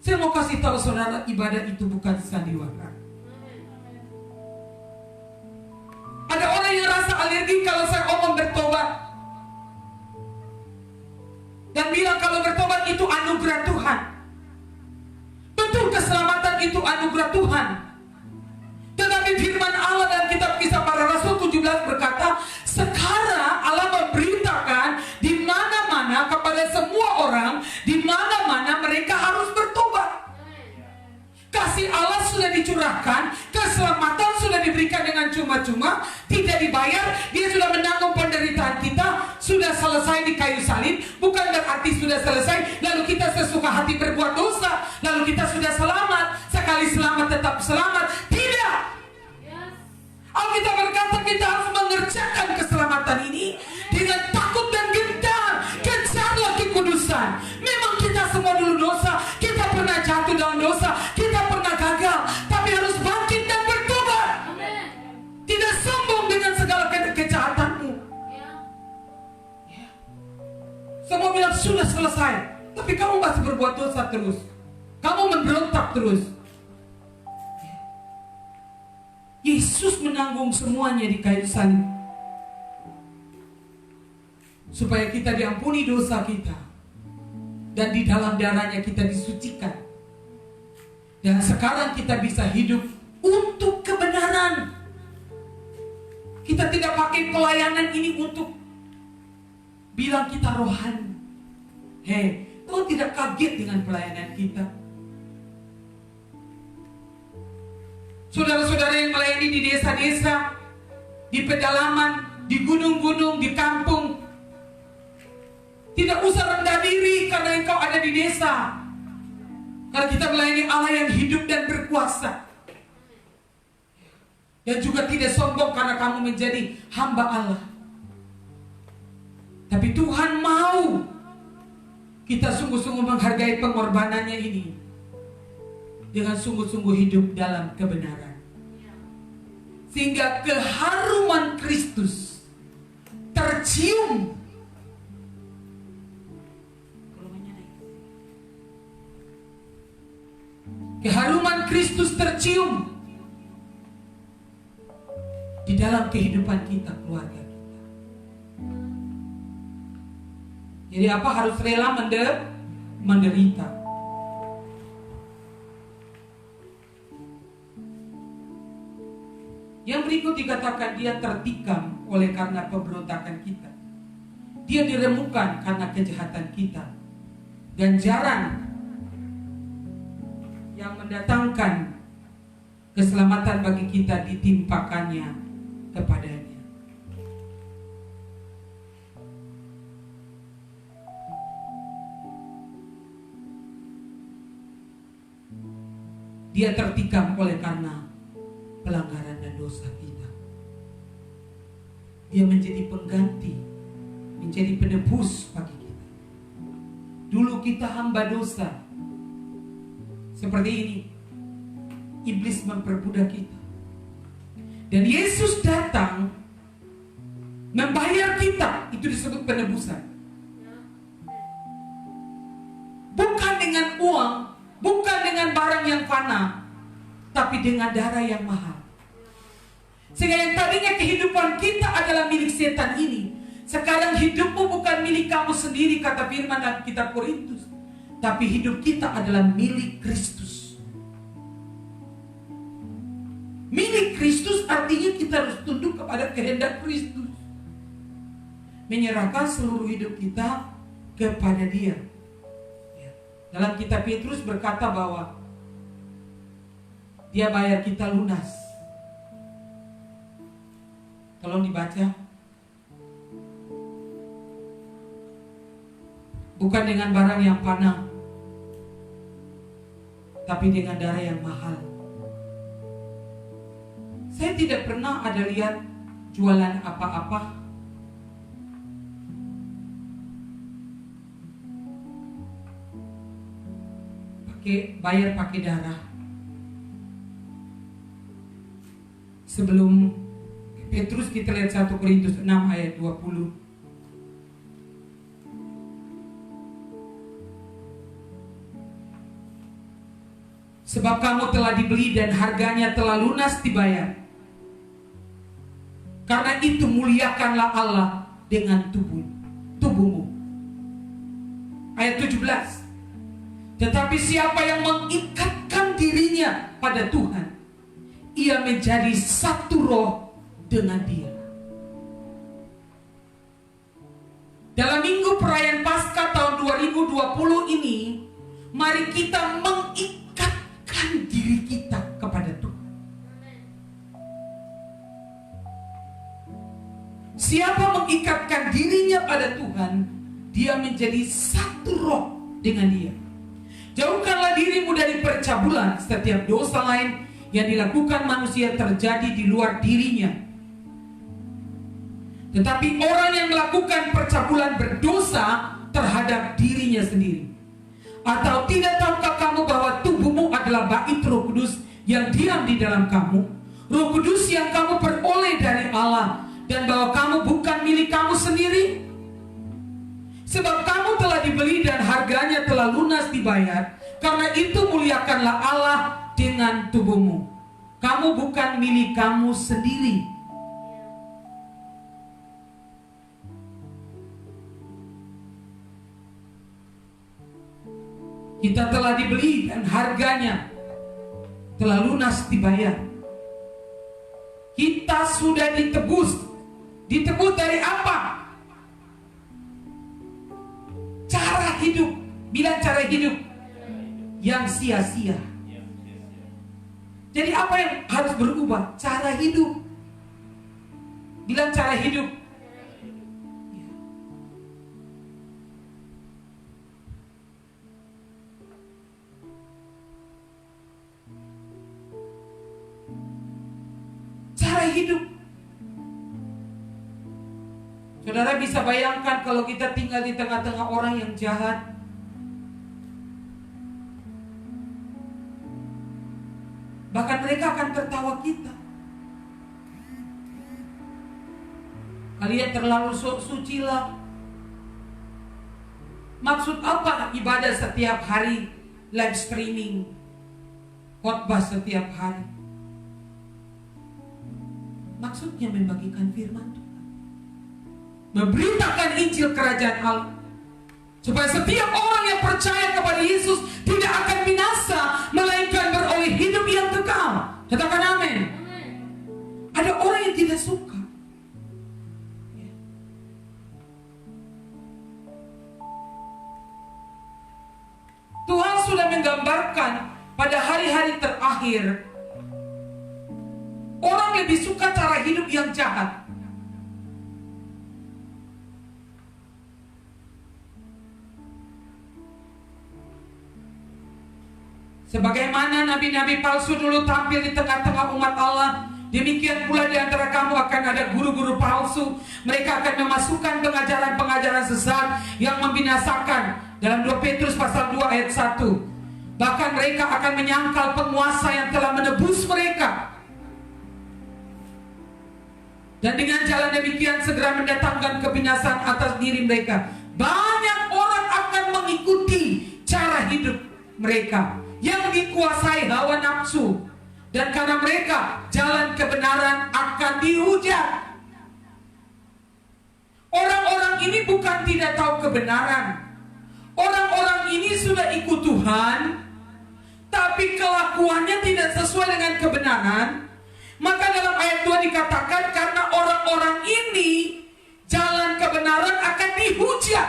Saya mau kasih tahu saudara, ibadah itu bukan sandiwara. Ada orang yang rasa alergi kalau saya omong bertobat, dan bilang kalau bertobat itu anugerah Tuhan. Betul, keselamatan itu anugerah Tuhan. Tetapi firman Allah dalam kitab Kisah Para Rasul 17 berkata, sekarang Allah memberitakan di mana-mana kepada semua orang, di mana-mana mereka harus bertobat. Kasih Allah sudah dicurahkan, keselamatan sudah diberikan dengan cuma-cuma, tidak dibayar. Dia sudah menanggung penderitaan kita, sudah selesai di kayu salib. Bukan berarti sudah selesai lalu kita sesuka hati berbuat dosa, lalu kita sudah selamat, sekali selamat tetap selamat. Tidak. Alkitab berkata kita harus mengerjakan keselamatan ini dengan takut dan gentar. Kejarlah kekudusan. Memang kita semua dulu dosa, kita pernah jatuh dalam dosa, kita pernah gagal, tapi harus bangkit dan bertobat. Tidak sombong dengan segala kejahatanmu. Semua bilang sudah selesai, tapi kamu masih berbuat dosa terus, kamu memberontak terus. Yesus menanggung semuanya di kayu salib supaya kita diampuni dosa kita, dan di dalam darahnya kita disucikan, dan sekarang kita bisa hidup untuk kebenaran. Kita tidak pakai pelayanan ini untuk bilang kita rohani. Hei, Tuhan tidak kaget dengan pelayanan kita. Saudara-saudara yang melayani di desa-desa, di pedalaman, di gunung-gunung, di kampung. Tidak usah rendah diri karena engkau ada di desa. Karena kita melayani Allah yang hidup dan berkuasa. Dan juga tidak sombong karena kamu menjadi hamba Allah. Tapi Tuhan mau kita sungguh-sungguh menghargai pengorbanannya ini dengan sungguh-sungguh hidup dalam kebenaran. Sehingga keharuman Kristus tercium. Keharuman Kristus tercium di dalam kehidupan kita, keluarga kita. Jadi apa? Harus rela menderita. Yang berikut dikatakan dia tertikam oleh karena pemberontakan kita. Dia diremukkan karena kejahatan kita. Ganjaran yang mendatangkan keselamatan bagi kita ditimpakannya kepadanya. Dia tertikam oleh karena pelanggaran dan dosa kita. Dia menjadi pengganti, menjadi penebus bagi kita. Dulu kita hamba dosa. Seperti ini, iblis memperbudak kita. Dan Yesus datang membayar kita. Itu disebut penebusan. Bukan dengan uang, bukan dengan barang yang fana, tapi dengan darah yang mahal. Sehingga yang tadinya kehidupan kita adalah milik setan ini, sekarang hidupmu bukan milik kamu sendiri, kata firman dalam kitab Korintus, tapi hidup kita adalah milik Kristus. Milik Kristus artinya kita harus tunduk kepada kehendak Kristus, menyerahkan seluruh hidup kita kepada Dia. Dalam kitab Petrus berkata bahwa Dia bayar kita lunas. Tolong dibaca. Bukan dengan barang yang fana, tapi dengan darah yang mahal. Saya tidak pernah ada lihat jualan apa-apa bayar pakai darah. Sebelum Petrus, kita lihat 1 Korintus 6 ayat 20. Sebab kamu telah dibeli dan harganya telah lunas dibayar. Karena itu muliakanlah Allah dengan tubuhmu. Ayat 17. Tetapi siapa yang mengikatkan dirinya pada Tuhan, ia menjadi satu roh dengan Dia. Dalam minggu perayaan Paskah tahun 2020 ini, mari kita mengikatkan diri kita kepada Tuhan. Siapa mengikatkan dirinya pada Tuhan, dia menjadi satu roh dengan Dia. Jauhkanlah dirimu dari percabulan. Setiap dosa lain yang dilakukan manusia terjadi di luar dirinya. Tetapi orang yang melakukan percabulan berdosa terhadap dirinya sendiri. Atau tidak tahukah kamu bahwa tubuhmu adalah bait Roh Kudus yang diam di dalam kamu? Roh Kudus yang kamu peroleh dari Allah, dan bahwa kamu bukan milik kamu sendiri. Sebab kamu telah dibeli dan harganya telah lunas dibayar. Karena itu muliakanlah Allah dengan tubuhmu. Kamu bukan milik kamu sendiri. Kita telah dibeli dan harganya telah lunas dibayar. Kita sudah ditebus. Ditebus dari apa? Cara hidup. Bilang cara hidup yang sia-sia. Jadi apa yang harus berubah? Cara hidup. Bilang cara hidup. Cara hidup. Saudara bisa bayangkan kalau kita tinggal di tengah-tengah orang yang jahat. Bahkan mereka akan tertawa kita. Kalian terlalu suci lah. Maksud apa ibadah setiap hari, live streaming, khotbah setiap hari? Maksudnya membagikan firman Tuhan, memberitakan Injil kerajaan Allah, supaya setiap orang yang percaya kepada Yesus tidak akan binasa, melainkan beroleh hidup yang kekal. Katakan amin. Ada orang yang tidak suka. Tuhan sudah menggambarkan pada hari-hari terakhir, orang lebih suka cara hidup yang jahat. Sebagaimana nabi-nabi palsu dulu tampil di tengah-tengah umat Allah, demikian pula di antara kamu akan ada guru-guru palsu. Mereka akan memasukkan pengajaran-pengajaran sesat yang membinasakan. Dalam 2 Petrus pasal 2 ayat 1. Bahkan mereka akan menyangkal penguasa yang telah menebus mereka. Dan dengan jalan demikian segera mendatangkan kebinasaan atas diri mereka. Banyak orang akan mengikuti cara hidup mereka yang dikuasai hawa nafsu. Dan karena mereka, jalan kebenaran akan dihujat. Orang-orang ini bukan tidak tahu kebenaran. Orang-orang ini sudah ikut Tuhan, tapi kelakuannya tidak sesuai dengan kebenaran. Maka dalam ayat 2 dikatakan, karena orang-orang ini jalan kebenaran akan dihujat.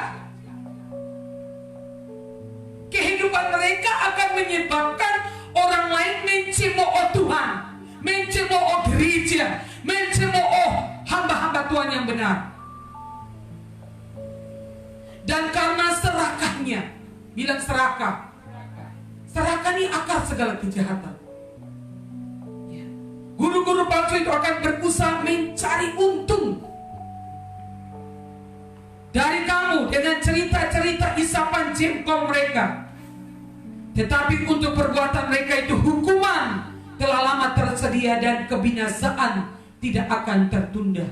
Kehidupan mereka akan menyebabkan orang lain mencemooh Tuhan, mencemooh gereja, mencemooh hamba-hamba Tuhan yang benar. Dan karena serakahnya, bilang serakah, serakah ini akar segala kejahatan. Guru-guru palsu itu akan berusaha mencari untung dari kamu dengan cerita-cerita isapan jengkol mereka. Tetapi untuk perbuatan mereka itu hukuman telah lama tersedia dan kebinasaan tidak akan tertunda.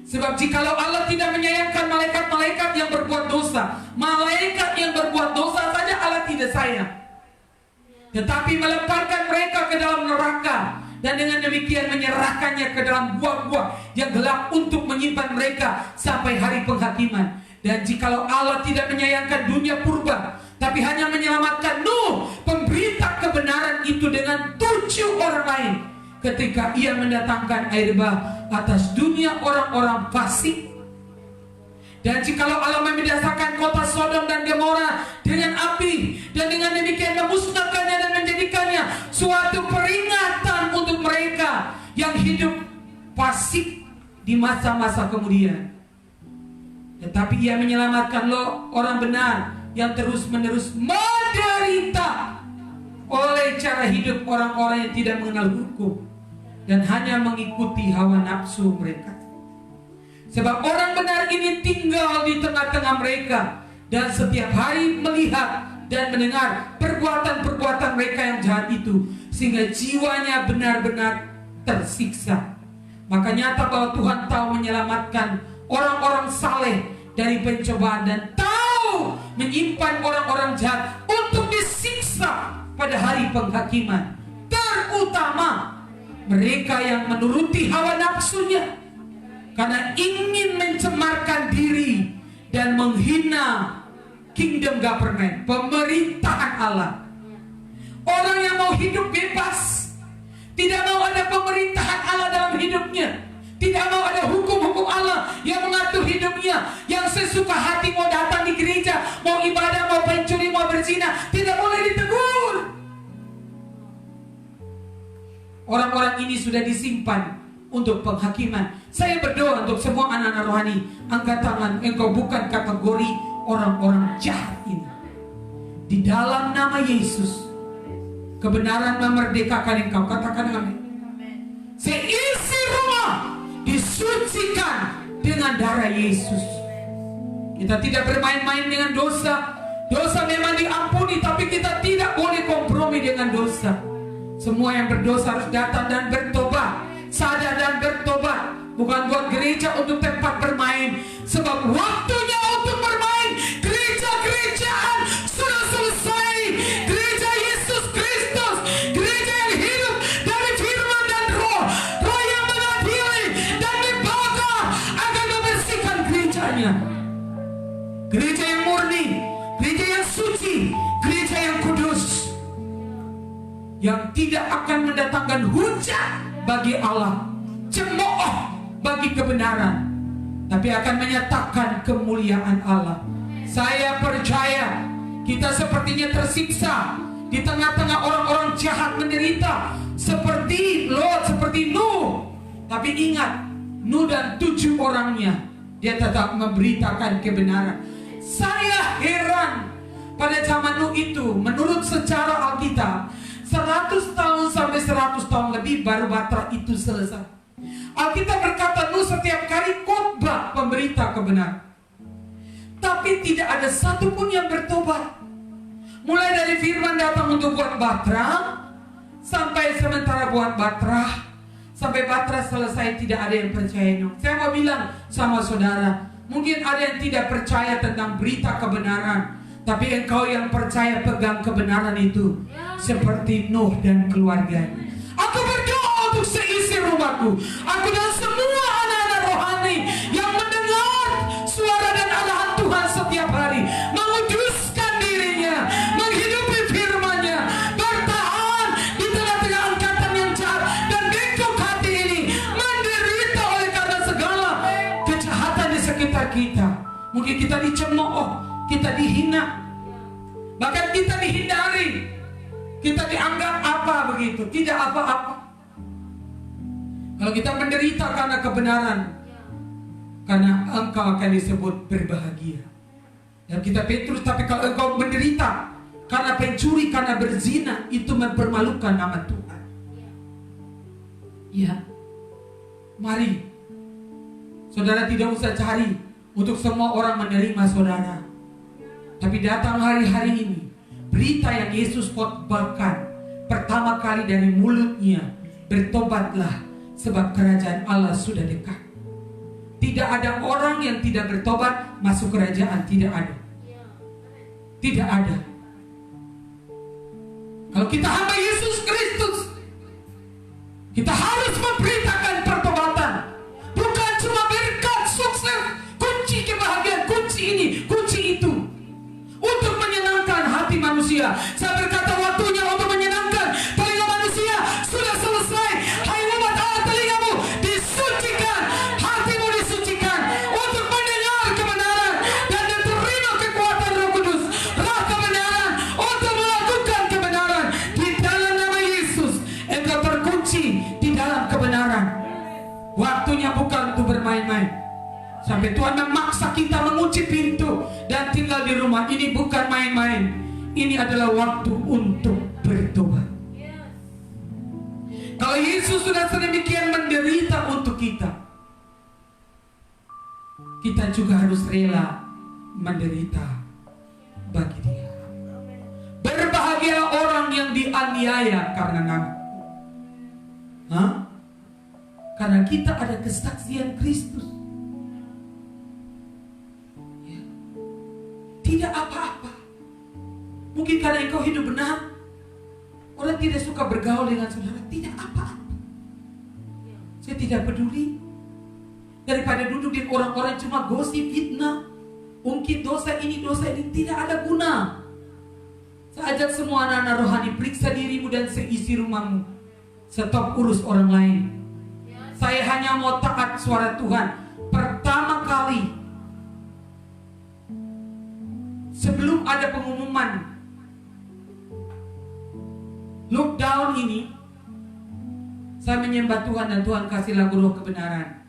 Sebab jikalau Allah tidak menyayangkan malaikat-malaikat yang berbuat dosa, malaikat yang berbuat dosa saja Allah tidak sayang, tetapi melemparkan mereka ke dalam neraka, dan dengan demikian menyerahkannya ke dalam gua-gua yang gelap untuk menyimpan mereka sampai hari penghakiman. Dan jikalau Allah tidak menyayangkan dunia purba, tapi hanya menyelamatkan Nuh, pemberita kebenaran itu, dengan 7 orang lain, ketika ia mendatangkan air bah atas dunia orang-orang fasik. Dan jikalau Allah membinasakan kota Sodom dan Gomora dengan api, dan dengan demikian memusnahkannya dan menjadikannya suatu peringatan untuk mereka yang hidup fasik di masa-masa kemudian, tetapi ia menyelamatkan orang benar yang terus-menerus menderita oleh cara hidup orang-orang yang tidak mengenal hukum dan hanya mengikuti hawa nafsu mereka. Sebab orang benar ini tinggal di tengah-tengah mereka dan setiap hari melihat dan mendengar perbuatan-perbuatan mereka yang jahat itu, sehingga jiwanya benar-benar tersiksa. Maka nyata bahwa Tuhan tahu menyelamatkan orang-orang saleh dari pencobaan, dan tahu menyimpan orang-orang jahat untuk disiksa pada hari penghakiman, terutama mereka yang menuruti hawa nafsunya karena ingin mencemarkan diri dan menghina kingdom government, pemerintahan Allah. Orang yang mau hidup bebas, tidak mau ada pemerintahan Allah dalam hidupnya, tidak mau ada hukum-hukum Allah yang mengatur hidupnya, yang sesuka hati mau datang di gereja, mau ibadah, mau pencuri, mau berzina, tidak boleh ditegur. Orang-orang ini sudah disimpan untuk penghakiman, Saya berdoa untuk semua anak-anak rohani. Angkat tangan, engkau bukan kategori orang-orang jahat ini. Di dalam nama Yesus, kebenaran memerdekakan engkau. Katakan amin. Seisi rumah disucikan dengan darah Yesus. Kita tidak bermain-main dengan dosa. Dosa memang diampuni, tapi kita tidak boleh kompromi dengan dosa. Semua yang berdosa harus datang dan bertobat, sadar dan bertobat. Bukan buat gereja untuk tempat bermain. Sebab waktunya untuk bermain. Gereja-gerejaan sudah selesai. Gereja Yesus Kristus, gereja yang hidup dari firman dan roh. Roh yang mengadili dan dibakar akan membersihkan gerejanya. Gereja yang murni, gereja yang suci, gereja yang kudus, yang tidak akan mendatangkan hujan bagi Allah, cemooh bagi kebenaran, tapi akan menyatakan kemuliaan Allah. Saya percaya kita sepertinya tersiksa di tengah-tengah orang-orang jahat menderita seperti Lot, seperti Nuh. Tapi ingat, Nuh dan 7 orangnya, dia tetap memberitakan kebenaran. Saya heran pada zaman Nuh itu, menurut sejarah Alkitab, 100 tahun sampai 100 tahun lebih baru Batra itu selesai. Alkitab berkata Nuh setiap kali khotbah pemberita kebenaran, tapi tidak ada satupun yang bertobat. Mulai dari firman datang untuk buat Batra, sampai sementara buat Batra, sampai Batra selesai tidak ada yang percaya Nuh. Saya mau bilang sama saudara, mungkin ada yang tidak percaya tentang berita kebenaran, tapi engkau yang percaya pegang kebenaran itu seperti Nuh dan keluarganya. Aku berdoa untuk seisi rumahku, aku dan semua anak-anak rohani yang mendengar suara dan arahan Tuhan setiap hari, menguduskan dirinya, menghidupi firman-Nya, bertahan di tengah-tengah angkatan yang jahat dan bengkok hati ini, menderita oleh karena segala kejahatan di sekitar kita. Mungkin kita dicemooh, kita dihina, bahkan kita dihindari, kita dianggap apa begitu, tidak apa-apa. Kalau kita menderita karena kebenaran, karena engkau akan disebut berbahagia. Dan kita Petrus, tapi kalau engkau menderita karena pencuri, karena berzina, itu mempermalukan nama Tuhan. Ya, mari saudara tidak usah cari untuk semua orang menerima saudara, tapi datang hari-hari ini berita yang Yesus khotbahkan pertama kali dari mulutnya, bertobatlah sebab kerajaan Allah sudah dekat. Tidak ada orang yang tidak bertobat masuk kerajaan, tidak ada. Tidak ada. Kalau kita hamba Yesus Kristus, kita harus memberitakan pertobatan. Bukan cuma berkat, sukses, kunci kebahagiaan, kunci ini, kunci itu, untuk menyenangkan hati manusia. Saya berkata waktunya untuk menyenangkan telinga manusia sudah selesai. Hai umat Allah, telingamu disucikan, hatimu disucikan untuk mendengar kebenaran dan diterima kekuatan Roh Kudus, roh kebenaran, untuk melakukan kebenaran. Di dalam nama Yesus engkau terkunci di dalam kebenaran. Waktunya bukan untuk bermain-main. Sampai Tuhan memaksa kita mengunci pintu dan tinggal di rumah. Ini bukan main-main. Ini adalah waktu untuk bertobat. Kalau Yesus sudah sedemikian menderita untuk kita, kita juga harus rela menderita bagi Dia. Berbahagia orang yang dianiaya karena nama. Karena kita ada kesaksian Kristus. Ya. Tidak apa-apa. Mungkin karena engkau hidup benar, orang tidak suka bergaul dengan saudara. Tidak apa-apa. Saya tidak peduli. Daripada duduk di orang-orang cuma gosip, fitnah, ungkit dosa ini, tidak ada guna. Saya ajak semua anak-anak rohani, periksa dirimu dan seisi rumahmu. Stop urus orang lain. Saya hanya mau taat suara Tuhan. Pertama kali, sebelum ada pengumuman lockdown ini, saya menyembah Tuhan dan Tuhan kasih lagu roh kebenaran.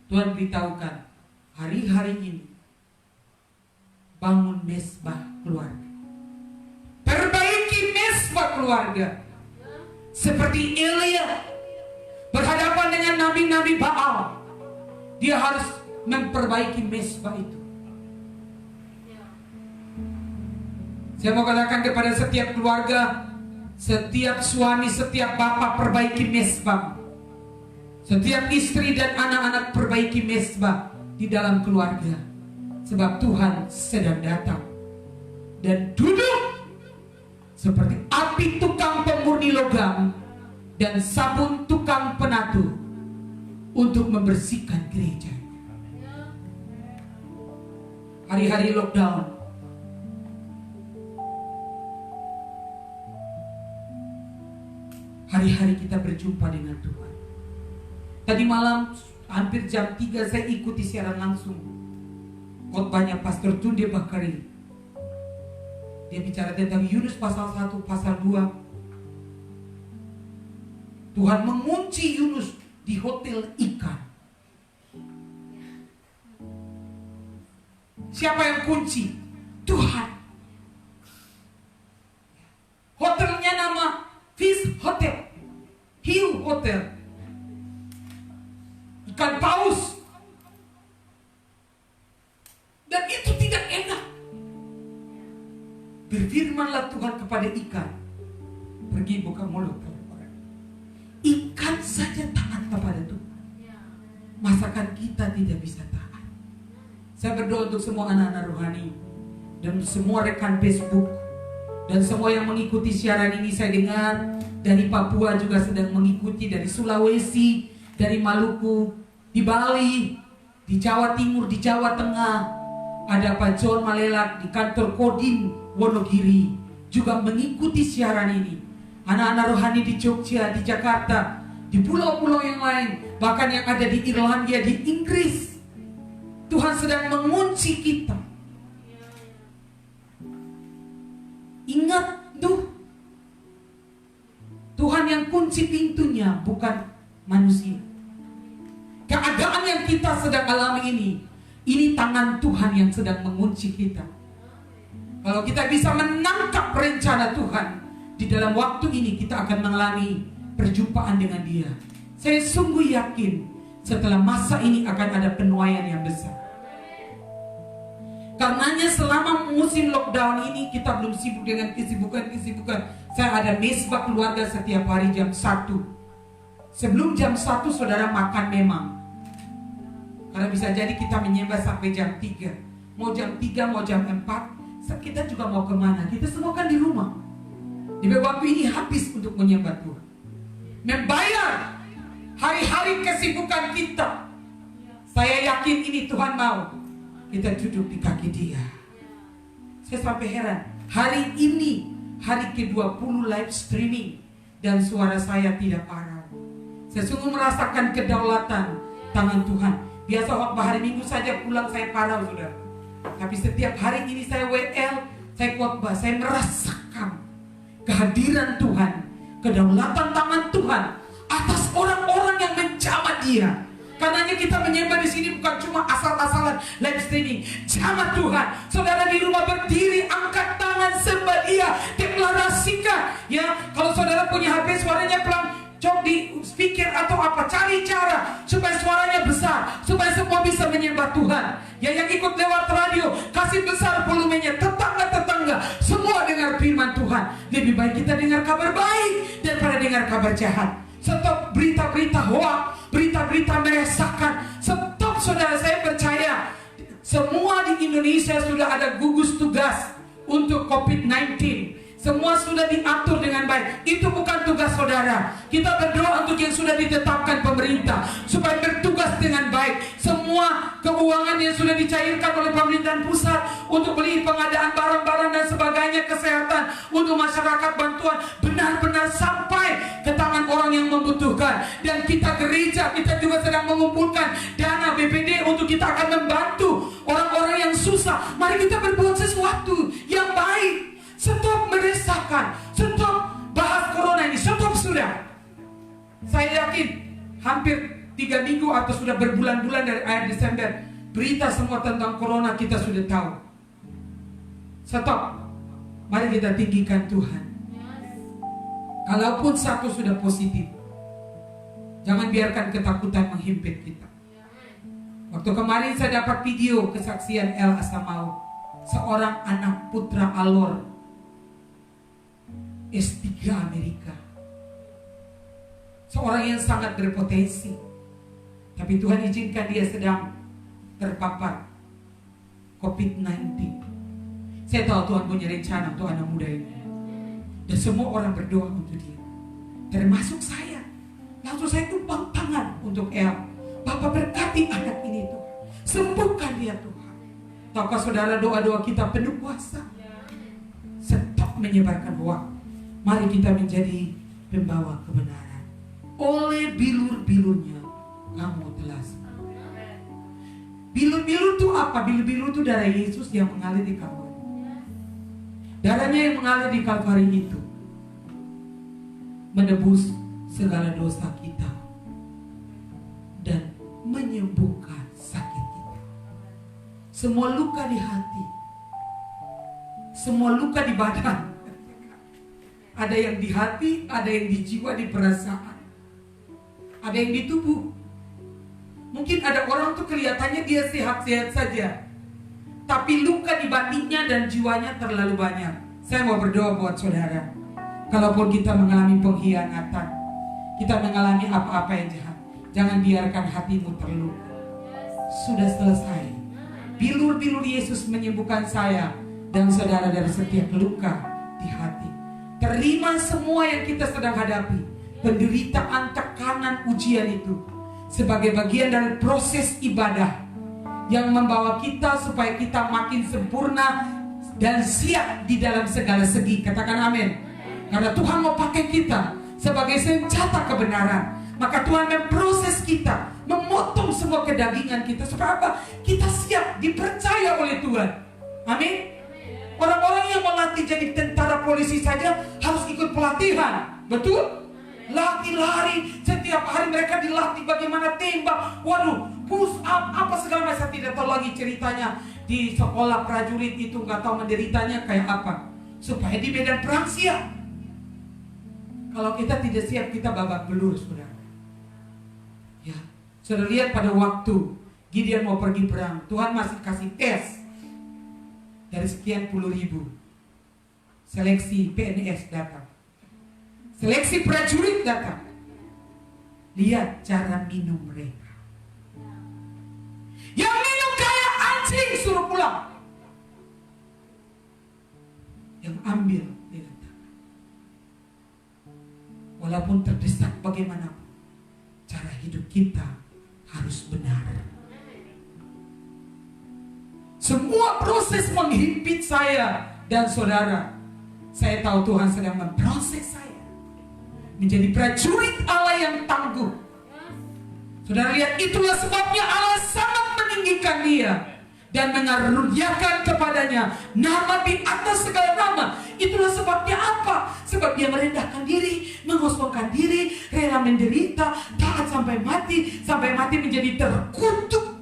Tuhan beritahukan, hari-hari ini bangun mesbah keluarga. Perbaiki mesbah keluarga. Seperti Elia berhadapan dengan nabi-nabi Baal, dia harus memperbaiki mesbah itu. Saya mau katakan kepada setiap keluarga, setiap suami, setiap bapak, perbaiki mesbah. Setiap istri dan anak-anak perbaiki mesbah di dalam keluarga. Sebab Tuhan sedang datang dan duduk seperti api tukang pemurni logam dan sabun tukang penatur untuk membersihkan gereja. Hari-hari lockdown, hari-hari kita berjumpa dengan Tuhan. Tadi malam hampir jam 3 saya ikuti siaran langsung khotbahnya Pastor Tunde Bakari. Dia bicara tentang Yunus pasal 1, pasal 2. Tuhan mengunci Yunus di hotel ikan. Siapa yang kunci? Tuhan. Hotelnya nama Fish Hotel, Hiu Hotel, ikan paus. Dan itu tidak enak. Berfirmanlah Tuhan kepada ikan, pergi buka mulut. Ikan saja taat kepada Tuhan. Masakan kita tidak bisa taat. Saya berdoa untuk semua anak-anak rohani dan semua rekan Facebook dan semua yang mengikuti siaran ini. Saya dengar dari Papua juga sedang mengikuti, dari Sulawesi, dari Maluku, di Bali, di Jawa Timur, di Jawa Tengah. Ada Pak John Malelak di kantor Kodim Wonogiri juga mengikuti siaran ini. Anak-anak rohani di Jogja, di Jakarta, di pulau-pulau yang lain, bahkan yang ada di Irlandia, di Inggris. Tuhan sedang mengunci kita. Ingat tuh, Tuhan yang kunci pintunya, bukan manusia. Keadaan yang kita sedang alami ini tangan Tuhan yang sedang mengunci kita. Kalau kita bisa menangkap rencana Tuhan, di dalam waktu ini kita akan mengalami perjumpaan dengan Dia. Saya sungguh yakin setelah masa ini akan ada penuaian yang besar. Karenanya selama musim lockdown ini kita belum sibuk dengan kesibukan. Saya ada mesbah keluarga setiap hari jam 1. Sebelum jam 1 saudara makan memang. Karena bisa jadi kita menyembah sampai jam 3. Mau jam 3, mau jam 4, kita juga mau kemana? Kita semua kan di rumah. Di waktu ini habis untuk menyembah Tuhan, membayar hari-hari kesibukan kita. Saya yakin ini Tuhan mau kita duduk di kaki Dia. Saya sampai heran, hari ini hari ke-20 live streaming dan suara saya tidak parau. Saya sungguh merasakan kedaulatan tangan Tuhan. Biasa waktu hari Minggu saja pulang saya parau, saudara. Tapi setiap hari ini saya WL, saya khotbah, saya merasakan kehadiran Tuhan, kedaulatan tangan Tuhan atas orang-orang yang menjamah Dia. Karenanya kita menyembah di sini bukan cuma asal-asalan live streaming. Jamah Tuhan. Saudara di rumah berdiri, angkat tangan sembah Dia, deklarasikan. Ya, kalau saudara punya HP suaranya pelan, coba di speaker atau apa, cari cara supaya suaranya besar, supaya semua bisa menyembah Tuhan. Ya, yang ikut lewat radio, kasih besar volumenya. Tetangga-tetangga semua dengar firman Tuhan. Lebih baik kita dengar kabar baik daripada dengar kabar jahat. Stop berita-berita hoak, berita-berita meresahkan. Stop, saudara. Saya percaya semua di Indonesia sudah ada gugus tugas untuk COVID-19. Semua sudah diatur dengan baik. Itu bukan tugas saudara. Kita berdoa untuk yang sudah ditetapkan pemerintah supaya bertugas dengan baik. Semua keuangan yang sudah dicairkan oleh pemerintahan pusat untuk beli pengadaan barang-barang dan sebagainya, kesehatan untuk masyarakat, bantuan benar-benar sampai ke tangan orang yang membutuhkan. Dan kita gereja, kita juga sedang mengumpulkan dana BPD untuk kita akan membantu orang-orang yang susah. Mari kita berbuat sesuatu yang baik. Stop meresahkan, stop bahas corona ini, stop sudah. Saya yakin hampir 3 minggu atau sudah berbulan-bulan dari akhir Desember, berita semua tentang corona kita sudah tahu. Stop. Mari kita tinggikan Tuhan. Kalaupun satu sudah positif, jangan biarkan ketakutan menghimpit kita. Waktu kemarin saya dapat video kesaksian El Asamau, seorang anak putra Alor S3 Amerika, seorang yang sangat berpotensi, tapi Tuhan izinkan dia sedang terpapar COVID-19. Saya tahu Tuhan punya rencana untuk anak muda ini, dan semua orang berdoa untuk dia, termasuk saya. Langsung saya tumpang tangan untuk El. Bapak berkati anak ini Tuhan, sembuhkan dia Tuhan. Tahukah saudara, doa-doa kita penuh kuasa. Stop menyebarkan hoax. Mari kita menjadi pembawa kebenaran. Oleh bilur-bilurnya kamu telah sembuh. Bilur-bilur itu apa? Bilur-bilur itu darah Yesus yang mengalir di Kalvari. Darahnya yang mengalir di Kalvari itu menebus segala dosa kita dan menyembuhkan sakit kita. Semua luka di hati, semua luka di badan, ada yang di hati, ada yang di jiwa, di perasaan, ada yang di tubuh. Mungkin ada orang tuh kelihatannya dia sehat-sehat saja, tapi luka di batinnya dan jiwanya terlalu banyak. Saya mau berdoa buat saudara. Kalaupun kita mengalami pengkhianatan, kita mengalami apa-apa yang jahat, jangan biarkan hatimu terluka. Sudah selesai. Bilur-bilur Yesus menyembuhkan saya dan saudara dari setiap luka di hati. Terima semua yang kita sedang hadapi, penderitaan, tekanan, ujian itu sebagai bagian dari proses ibadah yang membawa kita supaya kita makin sempurna dan siap di dalam segala segi. Katakan amin. Karena Tuhan mau pakai kita sebagai senjata kebenaran, maka Tuhan memproses kita, memotong semua kedagingan kita supaya apa? Kita siap dipercaya oleh Tuhan. Amin. Orang-orang yang melatih jadi tentara polisi saja harus ikut pelatihan. Betul? Lari-lari setiap hari, mereka dilatih bagaimana tembak. Waduh, push up apa segala macam. Saya tidak tahu lagi ceritanya di sekolah prajurit itu, nggak tahu menderitanya kayak apa, supaya di medan perang siap. Kalau kita tidak siap, kita babak belur, saudara. Ya, saudara lihat pada waktu Gideon mau pergi perang, Tuhan masih kasih tes dari sekian puluh ribu. Seleksi PNS datang, seleksi prajurit datang. Lihat cara minum mereka. Yang minum kayak anjing suruh pulang. Yang ambil dengan tangan. Walaupun terdesak bagaimanapun, cara hidup kita harus benar. Semua proses menghimpit saya dan saudara, saya tahu Tuhan sedang memproses saya menjadi prajurit Allah yang tangguh. Saudara lihat, itulah sebabnya Allah sangat meninggikan dia dan mengaruniakan kepadanya nama di atas segala nama. Itulah sebabnya apa? Sebab dia merendahkan diri, mengosongkan diri, rela menderita, taat sampai mati menjadi terkutuk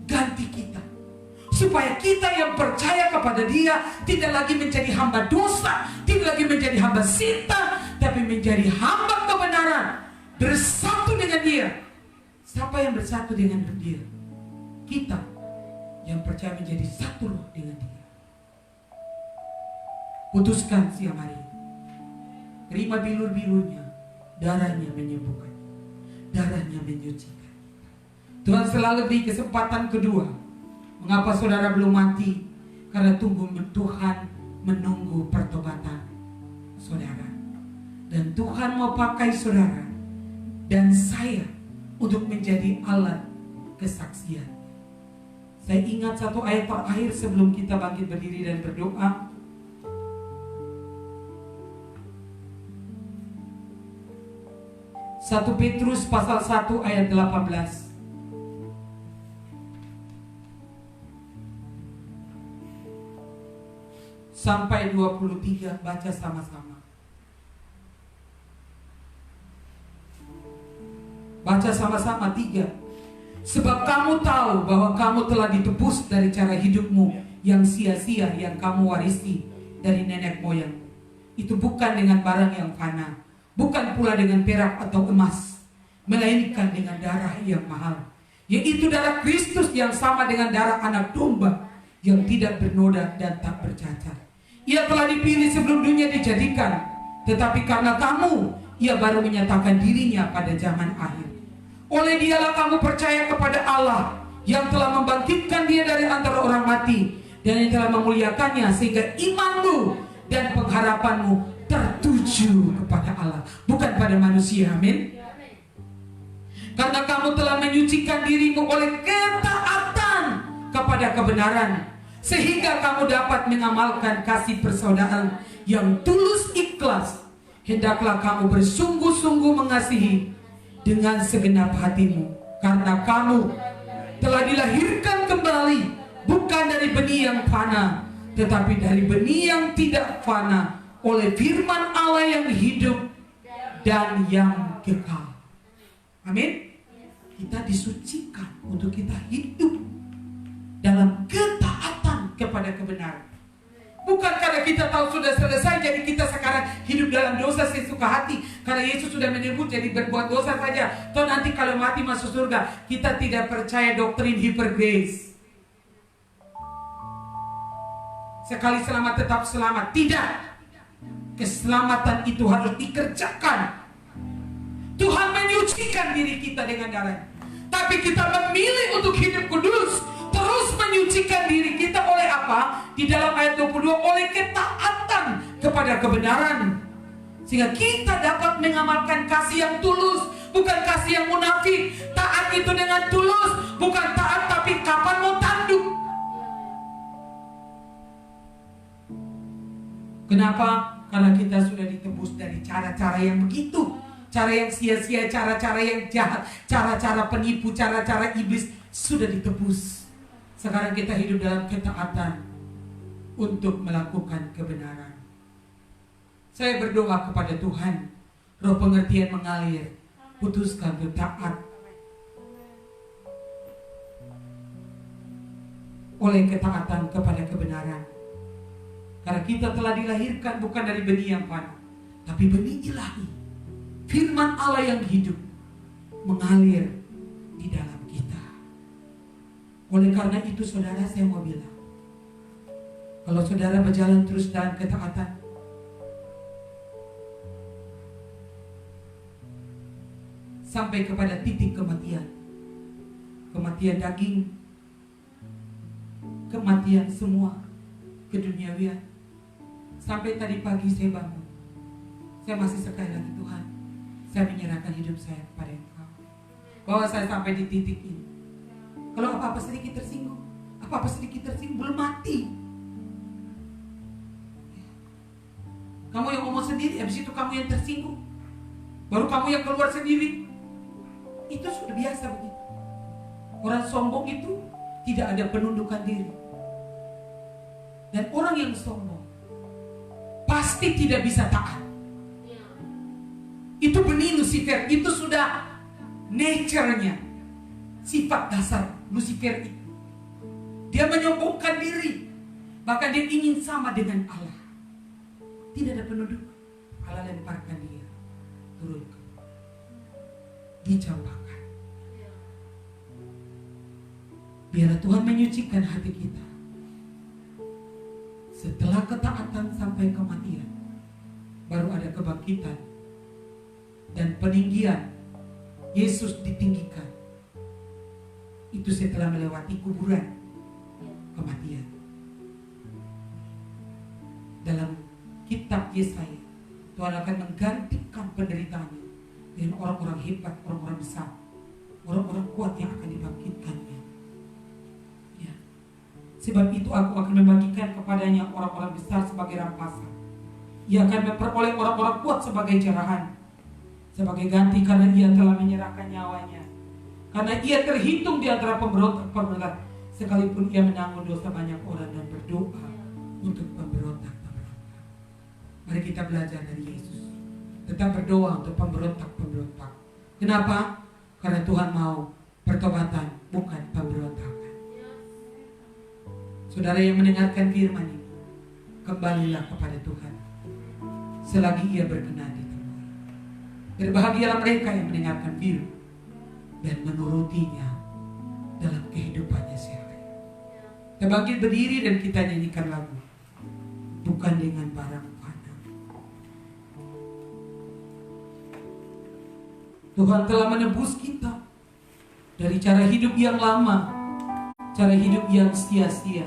ganti kita. Supaya kita yang percaya kepada dia tidak lagi menjadi hamba dosa, tidak lagi menjadi hamba sinta, tapi menjadi hamba kebenaran, bersatu dengan dia. Siapa yang bersatu dengan dia? Kita yang percaya menjadi satu roh dengan dia. Putuskan siang hari, terima bilur-bilurnya, darahnya menyembuhkan, darahnya menyucikan. Tuhan selalu beri kesempatan kedua. Mengapa saudara belum mati? Karena Tuhan menunggu pertobatan saudara. Dan Tuhan mau pakai saudara dan saya untuk menjadi alat kesaksian. Saya ingat satu ayat terakhir sebelum kita bangkit berdiri dan berdoa. Satu Petrus pasal 1 ayat 18. Sampai 23, baca sama-sama. Baca baca sama-sama 3. Sebab kamu tahu bahwa kamu telah ditebus dari cara hidupmu yang sia-sia yang kamu warisi dari nenek moyang. Itu bukan dengan barang yang fana, bukan pula dengan perak atau emas, melainkan dengan darah yang mahal, yaitu darah Kristus yang sama dengan darah anak domba yang tidak bernoda dan tak bercacat. Ia telah dipilih sebelum dunia dijadikan, tetapi karena kamu, ia baru menyatakan dirinya pada zaman akhir. Oleh dialah kamu percaya kepada Allah yang telah membangkitkan dia dari antara orang mati dan yang telah memuliakannya, sehingga imanmu dan pengharapanmu tertuju kepada Allah, bukan pada manusia. Amin. Karena kamu telah menyucikan dirimu oleh ketaatan kepada kebenaran, sehingga kamu dapat mengamalkan kasih persaudaraan yang tulus ikhlas. Hendaklah kamu bersungguh-sungguh mengasihi dengan segenap hatimu, karena kamu telah dilahirkan kembali, bukan dari benih yang fana, tetapi dari benih yang tidak fana, oleh firman Allah yang hidup dan yang kekal. Amin. Kita disucikan untuk kita hidup dalam ketaatan kepada kebenaran. Bukan karena kita tahu sudah selesai, jadi kita sekarang hidup dalam dosa sesuka hati. Karena Yesus sudah menyebut, jadi berbuat dosa saja, toh nanti kalau mati masuk surga. Kita tidak percaya doktrin hyper grace. Sekali selamat tetap selamat. Tidak. Keselamatan itu harus dikerjakan. Tuhan menyucikan diri kita dengan darah. Tapi kita memilih untuk hidup kudus, terus menyucikan diri kita oleh apa? Di dalam ayat 22, oleh ketaatan kepada kebenaran, sehingga kita dapat mengamalkan kasih yang tulus, bukan kasih yang munafik. Taat itu dengan tulus, bukan taat tapi kapan mau tanduk. Kenapa? Karena kita sudah ditebus dari cara-cara yang begitu, cara yang sia-sia, cara-cara yang jahat, cara-cara penipu, cara-cara iblis sudah ditebus. Sekarang kita hidup dalam ketaatan untuk melakukan kebenaran. Saya berdoa kepada Tuhan, roh pengertian mengalir, putuskan untuk taat oleh ketaatan kepada kebenaran. Karena kita telah dilahirkan bukan dari benih yang fana, tapi benih ilahi, firman Allah yang hidup mengalir di dalam kita. Oleh karena itu saudara, saya mau bilang, kalau saudara berjalan terus dalam ketaatan, sampai kepada titik kematian, kematian daging, kematian semua keduniawian. Sampai tadi pagi saya bangun, saya masih sekali lagi, Tuhan, saya menyerahkan hidup saya kepada Engkau. Bahwa saya sampai di titik ini, kalau apa-apa sedikit tersinggung, belum mati. Kamu yang ngomong sendiri, habis itu kamu yang tersinggung, baru kamu yang keluar sendiri. Itu sudah biasa begitu. Orang sombong itu tidak ada penundukan diri. Dan orang yang sombong pasti tidak bisa taat. Itu benih Lucifer, itu sudah nature-nya, sifat dasar Lucifer itu. Dia menyombongkan diri, bahkan dia ingin sama dengan Allah. Tidak ada penduduk, Allah lemparkan dia turun ke bawah, dicampakkan. Biarlah Tuhan menyucikan hati kita. Setelah ketaatan sampai kematian, baru ada kebangkitan dan peninggian. Yesus ditinggikan. Itu setelah melewati kuburan, kematian. Dalam kitab Yesaya, Tuhan akan menggantikan penderitaannya dengan orang-orang hebat, orang-orang besar, orang-orang kuat yang akan dibangkitkannya. Sebab itu aku akan membagikan kepadanya orang-orang besar sebagai rampasan. Ia akan memperoleh orang-orang kuat sebagai jarahan, sebagai ganti karena ia telah menyerahkan nyawanya. Karena ia terhitung di antara pemberontak-pemberontak, sekalipun ia menanggung dosa banyak orang dan berdoa untuk pemberontak-pemberontak. Mari kita belajar dari Yesus, tetap berdoa untuk pemberontak-pemberontak. Kenapa? Karena Tuhan mau pertobatan, bukan pemberontakan. Saudara yang mendengarkan firman ini, kembalilah kepada Tuhan selagi Ia berkenan ditemui. Berbahagialah mereka yang mendengarkan firman dan menurutinya dalam kehidupannya sehari. Kita bangkit berdiri dan kita nyanyikan lagu Bukan Dengan Barang Fana. Tuhan telah menebus kita dari cara hidup yang lama, cara hidup yang sia-sia.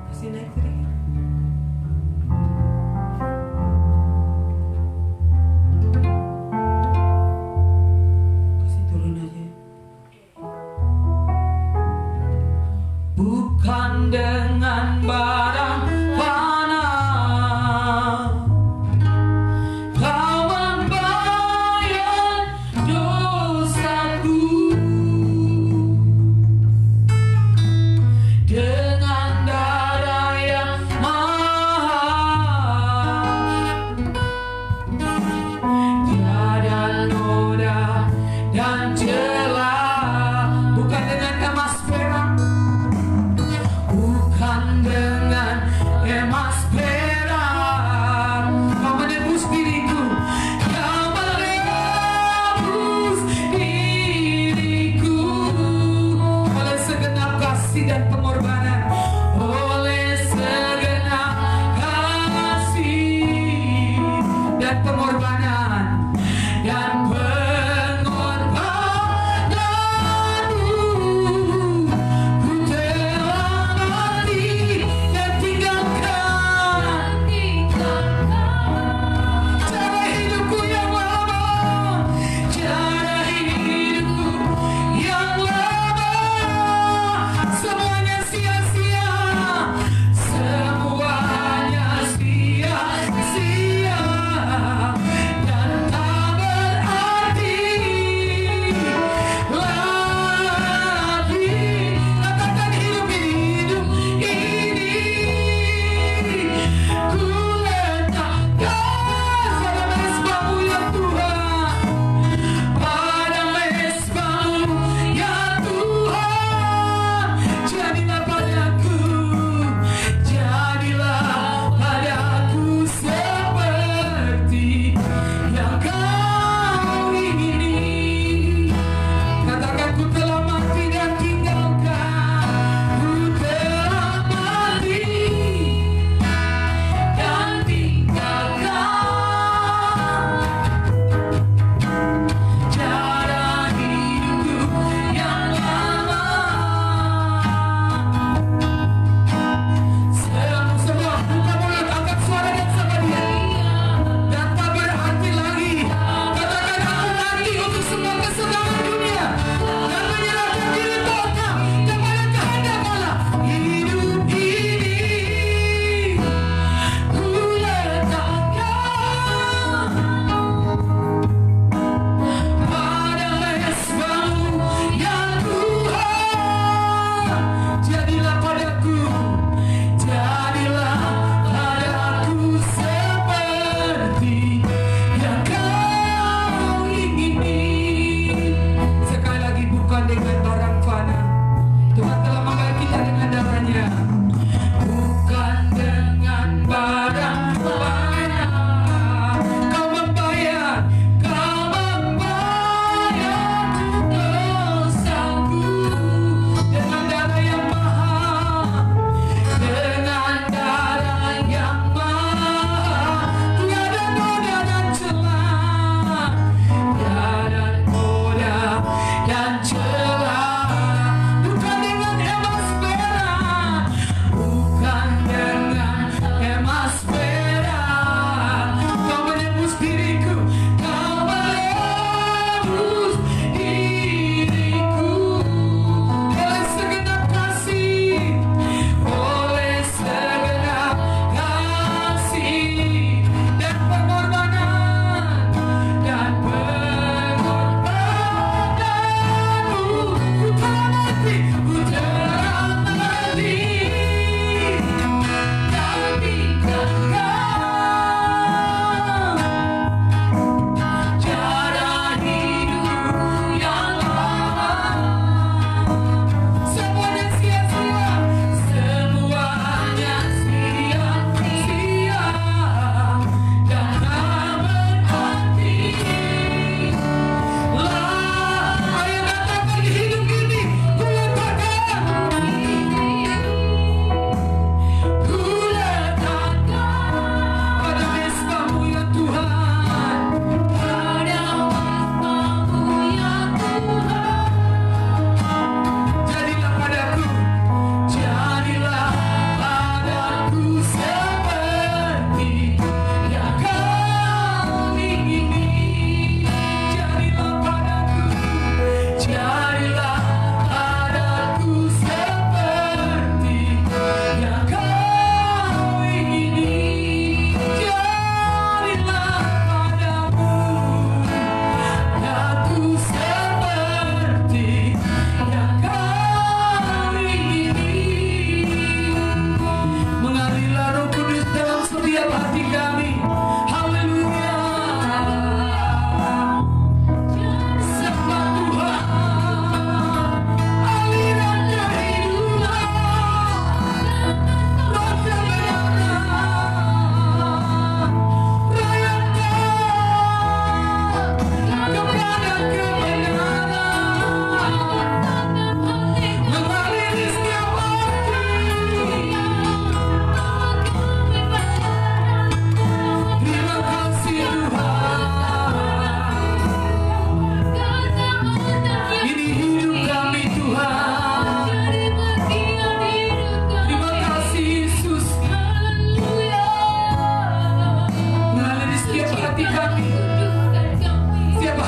Kasih naik sedikit. Kasih turun aja. Bukan dengan barang fana Kau membayar dosaku, dengan darah yang mahal. Tiada noda dan celah, bukan dengan emas perak, bukan dengan emas perak. Kau menebus diriku, Kau menebus diriku oleh segenap kasih dan pengorbanan, oleh segenap kasih dan pengorbanan dan pengorbanan.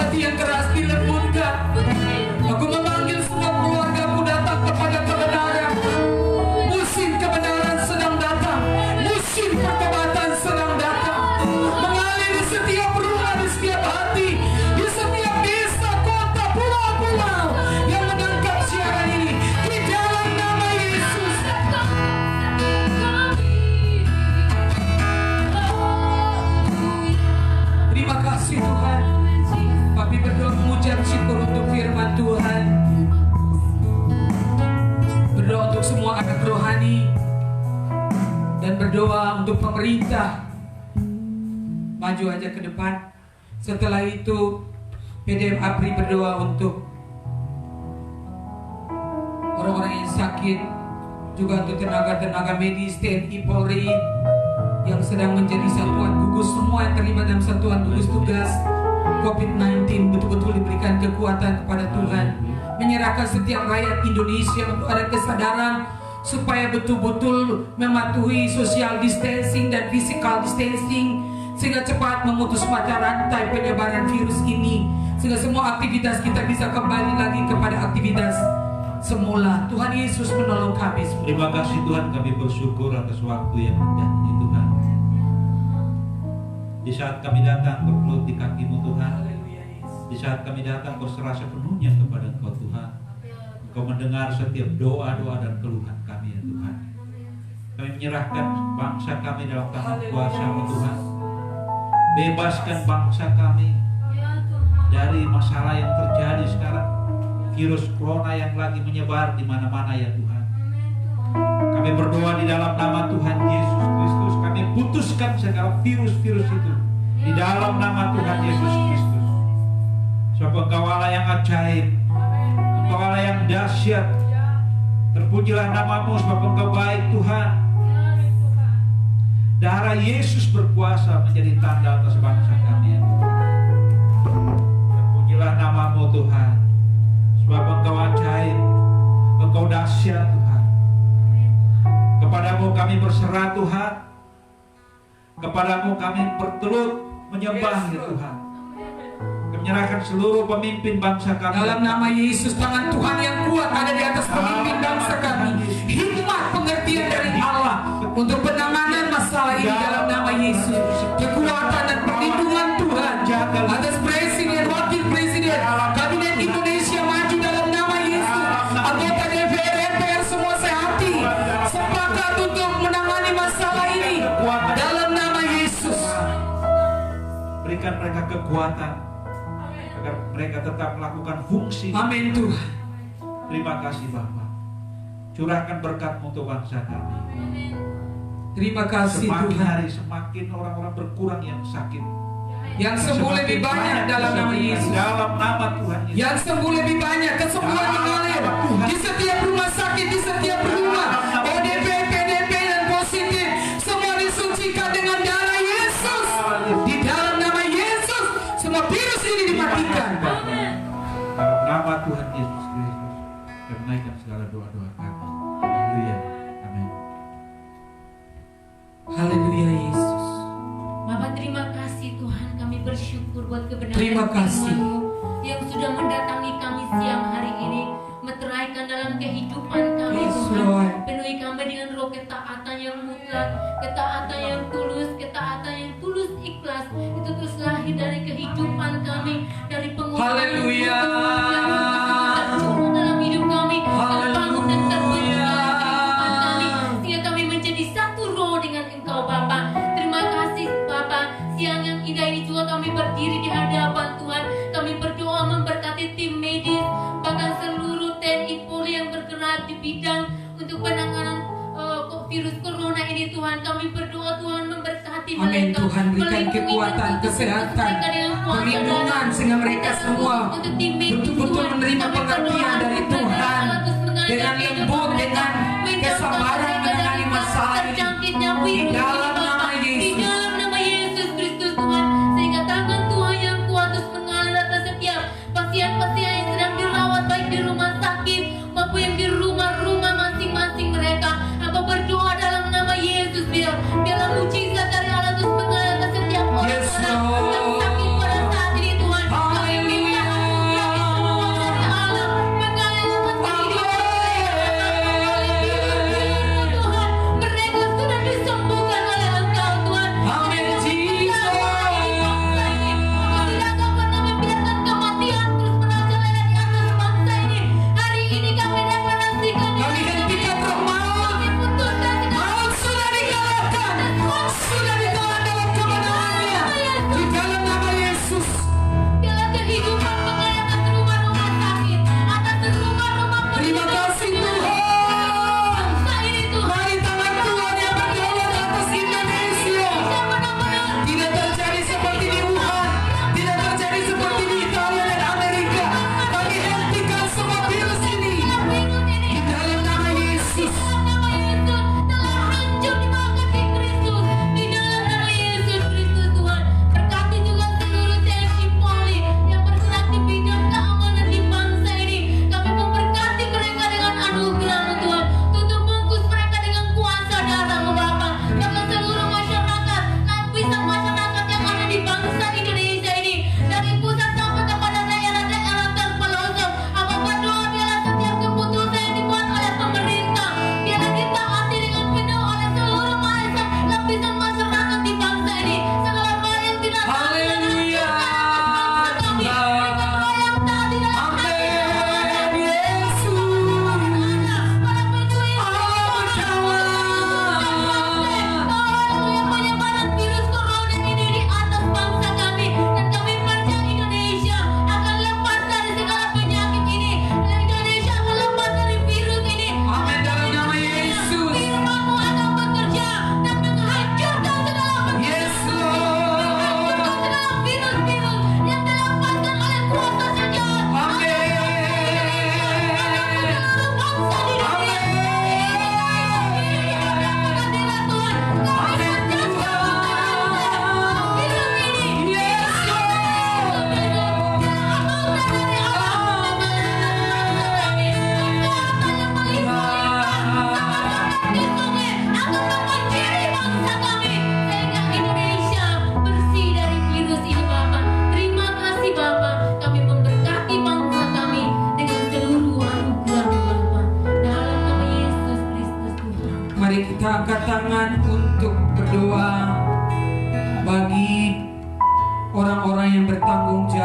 hati yang keras dilembutkan. Aku memanggil semua keluargamu datang kepada kebenaran. Musim kebenaran sedang datang. Musim pertobatan sedang datang. Mengalir di setiap rumah, di setiap hati, di setiap desa, kota, pulau-pulau yang menangkap siaran ini. Di dalam nama Yesus. Terima kasih Tuhan. Kami berdoa mengucap syukur untuk firman Tuhan. Berdoa untuk semua anak rohani. Dan berdoa untuk pemerintah. Maju aja ke depan. Setelah itu PDM APRI berdoa untuk orang-orang yang sakit. Juga untuk tenaga-tenaga medis, TNI, Polri yang sedang menjadi satuan gugus. Semua yang terlibat dalam satuan gugus tugas COVID-19 betul-betul diberikan kekuatan kepada Tuhan. Menyerahkan setiap rakyat Indonesia untuk ada kesadaran supaya betul-betul mematuhi social distancing dan physical distancing, sehingga cepat memutus mata rantai penyebaran virus ini, sehingga semua aktivitas kita bisa kembali lagi kepada aktivitas semula. Tuhan Yesus menolong kami. Terima kasih Tuhan, kami bersyukur atas waktu yang indah ini Tuhan. Di saat kami datang berpelut di kaki-Mu Tuhan, di saat kami datang berserah sepenuhnya kepada Engkau Tuhan, Engkau mendengar setiap doa-doa dan keluhan kami ya Tuhan. Kami menyerahkan bangsa kami dalam tangan kuasa-Mu Tuhan. Bebaskan bangsa kami dari masalah yang terjadi sekarang, virus corona yang lagi menyebar di mana-mana ya Tuhan. Kami berdoa di dalam nama Tuhan Yesus Kristus. Kami putuskan segala virus-virus itu di dalam nama Tuhan Yesus Kristus. Sebab Engkau Allah yang ajaib, Engkau Allah yang dahsyat. Terpujilah nama-Mu sebab Engkau baik Tuhan. Darah Yesus berkuasa menjadi tanda atas bangsa kami ya Tuhan. Terpujilah nama-Mu Tuhan, sebab Engkau ajaib, Engkau dahsyat Tuhan. Kepadamu kami berserah Tuhan. Kepadamu kami bertelut menyembah ya Tuhan. Kami menyerahkan seluruh pemimpin bangsa kami. Dalam nama Yesus, tangan Tuhan yang kuat ada di atas pemimpin bangsa kami. Hikmat pengertian dari Allah untuk penanganan masalah ini dalam nama Yesus. Kekuatan dan perlindungan Tuhan atas Presiden, Wakil Presiden, Kabinet Indonesia Maju dalam nama Yesus. Anggota DPR, MPR semua sehati sepakat untuk menangani masalah ini dalam nama Yesus. Berikan mereka kekuatan agar mereka tetap melakukan fungsi. Amin Tuhan. Terima kasih Bapa. Curahkan berkat-Mu untuk bangsa kami. Terima kasih Semakin Tuhan. hari semakin orang-orang berkurang yang sakit. Yang sembuh lebih banyak dalam nama Yesus. Dalam nama Tuhan Yesus. Yang sembuh lebih banyak, kesembuhan mengalir di setiap rumah sakit, di setiap rumah. ODP, PDP dan positif semua disucikan dengan darah Yesus. Di dalam nama Yesus semua virus ini dimatikan. Dalam nama Tuhan Yesus Kristus, dan menaikkan segala doa-doa kami. Haleluya. Amin. Haleluya Yesus. Bapak terima kasih Tuhan, kami bersyukur buat kebenaran Terima kasih. firman-Mu yang sudah mendatangi kami siang hari ini, meteraikan dalam kehidupan kami Yes, Tuhan. Lord. Penuhi kami dengan roh ketaatan yang mutlak, ketaatan yang tulus ikhlas. Itu terus lahir dari kehidupan kami, dari pengorbanan Haleluya. yang tercurah dalam hidup kami, terbangun dan terbentuk dalam kehidupan kami, sehingga kami menjadi satu roh dengan Engkau Bapa. Terima kasih Bapa. Siang yang indah ini juga kami berdiri di hadapan Tuhan. Kami berdoa memberkati tim medis, bahkan seluruh TNI Polri yang bergerak di bidang untuk penanganan virus corona ini Tuhan. Kami berdoa Tuhan memberkati Amin mereka. Tuhan, berikan melindungi kekuatan, dan tutup kesehatan, mereka dengan kuasa perlindungan darah. sehingga mereka Kita semua untuk tim medis, betul-betul Tuhan. menerima Kami pengertian berdoa dari Tuhan, Tuhan Allah terus mengajar dengan kehidupan lembut, mereka. dengan Menjauhkan kesabaran mereka menangani dari masalah ini. terjangkitnya Di virus dalam ini, nama Bapa. Di Yesus. dalam nama Yesus Kristus Tuhan, sehingga tangan Tuhan yang kuat terus mengalir atas setiap pasien-pasien yang sedang dirawat baik di rumah sakit maupun yang di rumah-rumah masing-masing mereka. Apa berdoa dalam nama Yesus, biarlah mujizat dari Allah terus mengalir atas setiap orang Yes, yang Lord. sakit pada saat ini Tuhan. Kami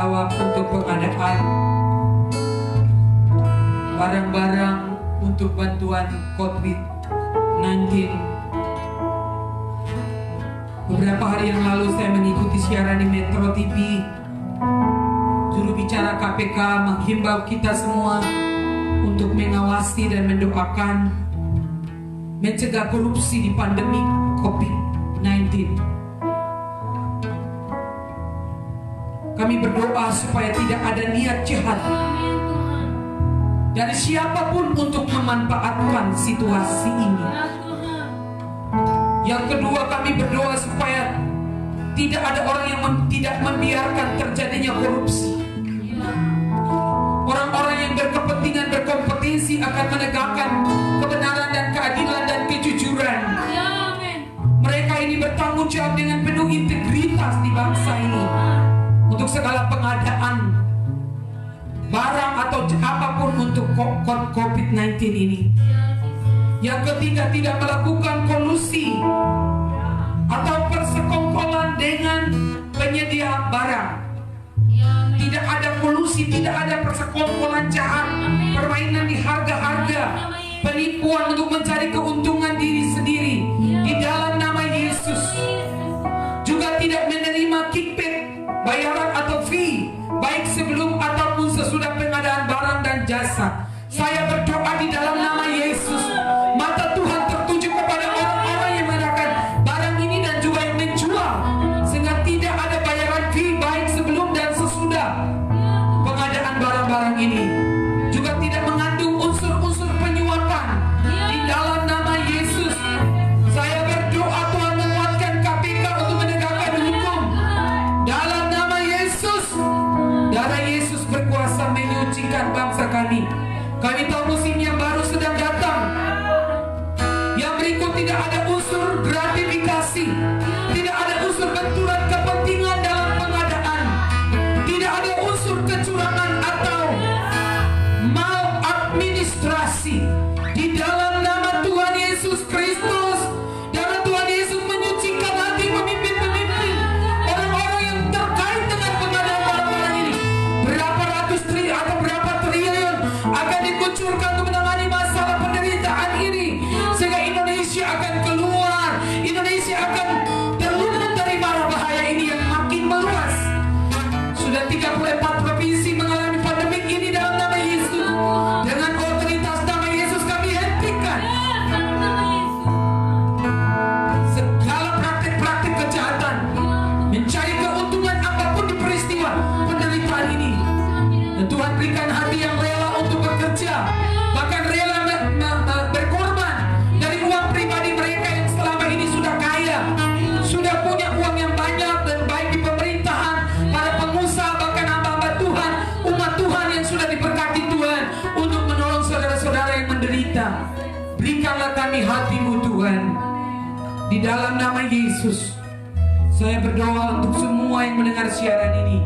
jawab untuk pengadaan barang-barang untuk bantuan COVID-19. Beberapa hari yang lalu saya mengikuti siaran di Metro TV. Juru bicara KPK menghimbau kita semua untuk mengawasi dan mendoakan mencegah korupsi di pandemi COVID-19. Kami berdoa supaya tidak ada niat jahat dari siapapun untuk memanfaatkan situasi ini. Yang kedua, kami berdoa supaya tidak ada orang yang tidak membiarkan terjadinya korupsi. Orang-orang yang berkepentingan, berkompetensi akan menegakkan kebenaran dan keadilan dan kejujuran. Mereka ini bertanggung jawab dengan penuh integritas di bangsa ini untuk segala pengadaan barang atau apapun untuk COVID-19 ini. Yang ketiga, tidak melakukan kolusi atau persekongkolan dengan penyedia barang. Tidak ada kolusi, tidak ada persekongkolan jahat, permainan di harga-harga, penipuan untuk mencari keuntungan diri sendiri. Di dalam nama Yesus. Juga tidak menerima kickback, bayaran atau fee, baik sebelum ataupun sesudah pengadaan barang dan jasa. Saya berdoa di dalam nama Yesus, mata Tuhan tertuju kepada orang-orang yang mengadakan barang ini dan juga yang menjual, sehingga tidak ada bayaran fee baik sebelum dan sesudah pengadaan barang-barang ini. Juga tidak mengandung unsur-unsur penyuapan. Di dalam nama Yesus, saya berdoa Tuhan menguatkan KPK untuk menegakkan hukum. Dalam nama Yesus, darah Yesus berkuasa menyucikan bangsa kami. Kami tahu musim yang baru sedang datang. Yang berikut, tidak ada unsur gratifikasi, tidak ada unsur benturan kepentingan dalam pengadaan, tidak ada unsur kecurangan atau maladministrasi. Di dalam nama Tuhan Yesus Kristus, darah Tuhan Yesus menyucikan hati pemimpin-pemimpin, orang-orang yang terkait dengan pengadaan barang-barang ini. Berapa ratus triliun atau berapa triliun akan dikucurkan untuk menangani masalah penderitaan ini, sehingga Indonesia akan keluar, Indonesia akan terlindung dari mara bahaya ini yang makin meluas. Sudah 34 provinsi mengalami pandemi ini dalam nama Yesus. Dengan otoritas nama Yesus kami hentikan segala praktik-praktik kejahatan, mencari keuntungan apapun di peristiwa penderitaan ini. Dan Tuhan berikan hati yang rela untuk bekerja, bahkan rela berkorban dari uang pribadi mereka yang selama ini sudah kaya, sudah punya uang yang banyak, dan baik di pemerintahan, para pengusaha, bahkan hamba-hamba Tuhan, umat Tuhan yang sudah diberkati Tuhan untuk menolong saudara-saudara yang menderita. Berikanlah kami hati-Mu Tuhan. Di dalam nama Yesus, saya berdoa untuk semua yang mendengar siaran ini,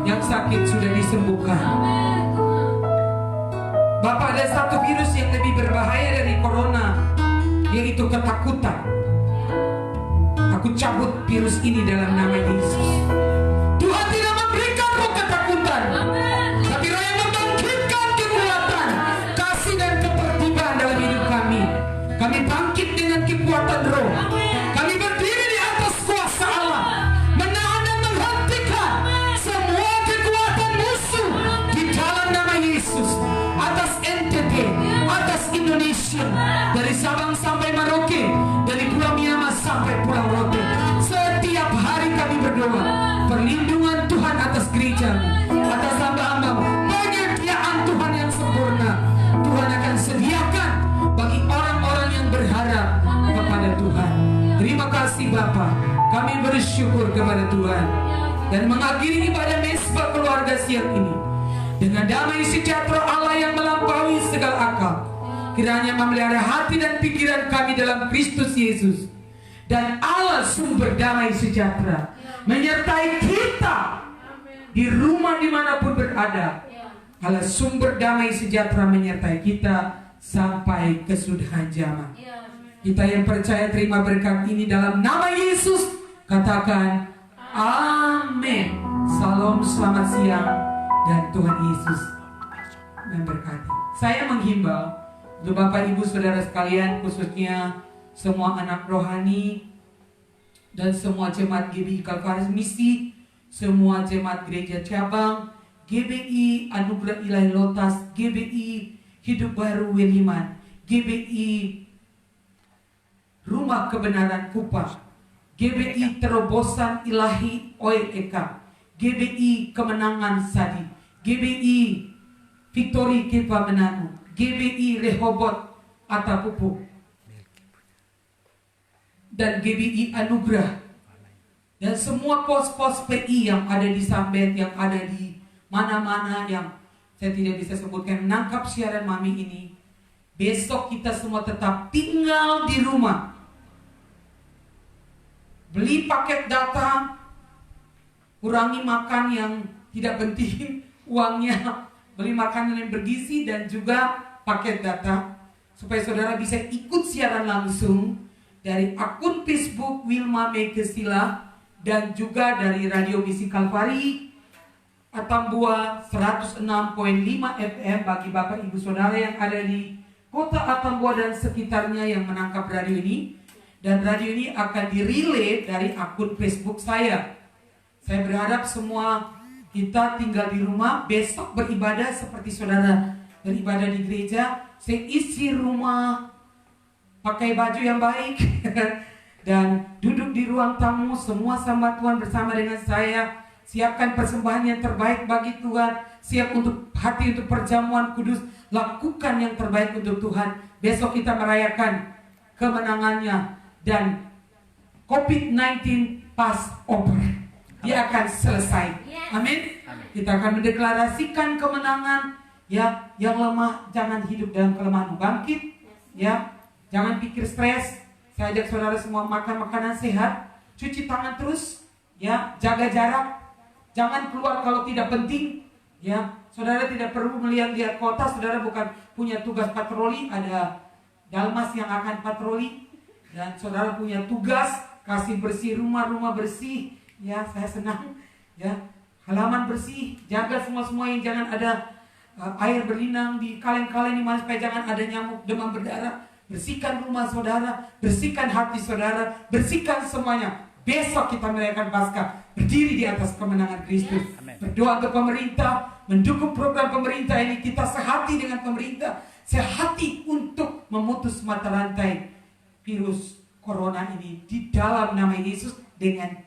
yang sakit sudah disembuhkan. Bapak, ada satu virus yang lebih berbahaya dari corona, yaitu ketakutan. Aku cabut virus ini dalam nama Yesus. Tuhan tidak memberikan roh ketakutan, tapi roh yang membangkitkan kekuatan, kasih dan ketertiban dalam hidup kami. Kami bangkit dengan kekuatan roh. Kami berdiri di atas kuasa Allah, menahan dan menghentikan semua kekuatan musuh di dalam nama Yesus. Atas NTT, atas Indonesia, dari Sabang sampai Merauke, dari Pulau Myanmar sampai Pulau Rote. Setiap hari kami berdoa perlindungan Tuhan atas gereja, atas hamba-hamba, penyediaan Tuhan yang sempurna. Tuhan akan sediakan bagi orang-orang yang berharap kepada Tuhan. Terima kasih Bapa, kami bersyukur kepada Tuhan. Dan mengakhiri ibadah mesbah keluarga siang ini dengan damai sejahtera Allah yang melampaui segala akal, kiranya memelihara hati dan pikiran kami dalam Kristus Yesus. Dan Allah sumber damai sejahtera menyertai kita di rumah dimanapun berada. Allah sumber damai sejahtera menyertai kita sampai kesudahan zaman. Kita yang percaya terima berkat ini dalam nama Yesus, katakan amin. Salam, selamat siang, dan Tuhan Yesus memberkati. Saya menghimbau untuk Bapak Ibu Saudara sekalian, khususnya semua anak rohani dan semua jemaat GBI Kalvaris Misi, semua jemaat gereja cabang, GBI Anugerah Ilahi Lotas, GBI Hidup Baru Weliman, GBI Rumah Kebenaran Kupang, GBI Terobosan Ilahi Oil Eka, GBI Kemenangan Sadi, GBI Victory Kepa Menanu, GBI Rehobot Atapupu, dan GBI Anugerah, dan semua pos-pos PI yang ada di Sambet, yang ada di mana-mana yang saya tidak bisa sebutkan, menangkap siaran Mami ini. Besok kita semua tetap tinggal di rumah, beli paket data, kurangi makan yang tidak penting uangnya, beli makanan yang bergizi dan juga paket data, supaya saudara bisa ikut siaran langsung dari akun Facebook Wilma Megesila dan juga dari Radio Misi Kalvari Atambua 106.5 FM bagi Bapak Ibu Saudara yang ada di kota Atambua dan sekitarnya yang menangkap radio ini. Dan radio ini akan direlay dari akun Facebook saya. Saya berharap semua kita tinggal di rumah, besok beribadah seperti saudara beribadah di gereja. Saya isi rumah, pakai baju yang baik dan duduk di ruang tamu, semua sembah Tuhan bersama dengan saya. Siapkan persembahan yang terbaik bagi Tuhan, siap untuk hati untuk perjamuan kudus, lakukan yang terbaik untuk Tuhan. Besok kita merayakan kemenangannya dan COVID-19 pass over. Dia akan selesai. Amin. Kita akan mendeklarasikan kemenangan. Ya, yang lemah jangan hidup dalam kelemahan, bangkit. Ya, jangan pikir stres. Saya ajak saudara semua makan makanan sehat, cuci tangan terus, ya, jaga jarak, jangan keluar kalau tidak penting, ya. Saudara tidak perlu melihat-lihat kota, saudara bukan punya tugas patroli, ada Dalmas yang akan patroli, dan saudara punya tugas kasih bersih rumah bersih, ya. Saya senang, ya, halaman bersih, jaga semua yang jangan ada air berlinang di kaleng-kaleng di mana, supaya jangan ada nyamuk, demam berdarah. Bersihkan rumah saudara, bersihkan hati saudara, bersihkan semuanya. Besok kita merayakan Paskah, berdiri di atas kemenangan Kristus. Berdoa untuk pemerintah, mendukung program pemerintah ini. Kita sehati dengan pemerintah, sehati untuk memutus mata rantai virus corona ini di dalam nama Yesus dengan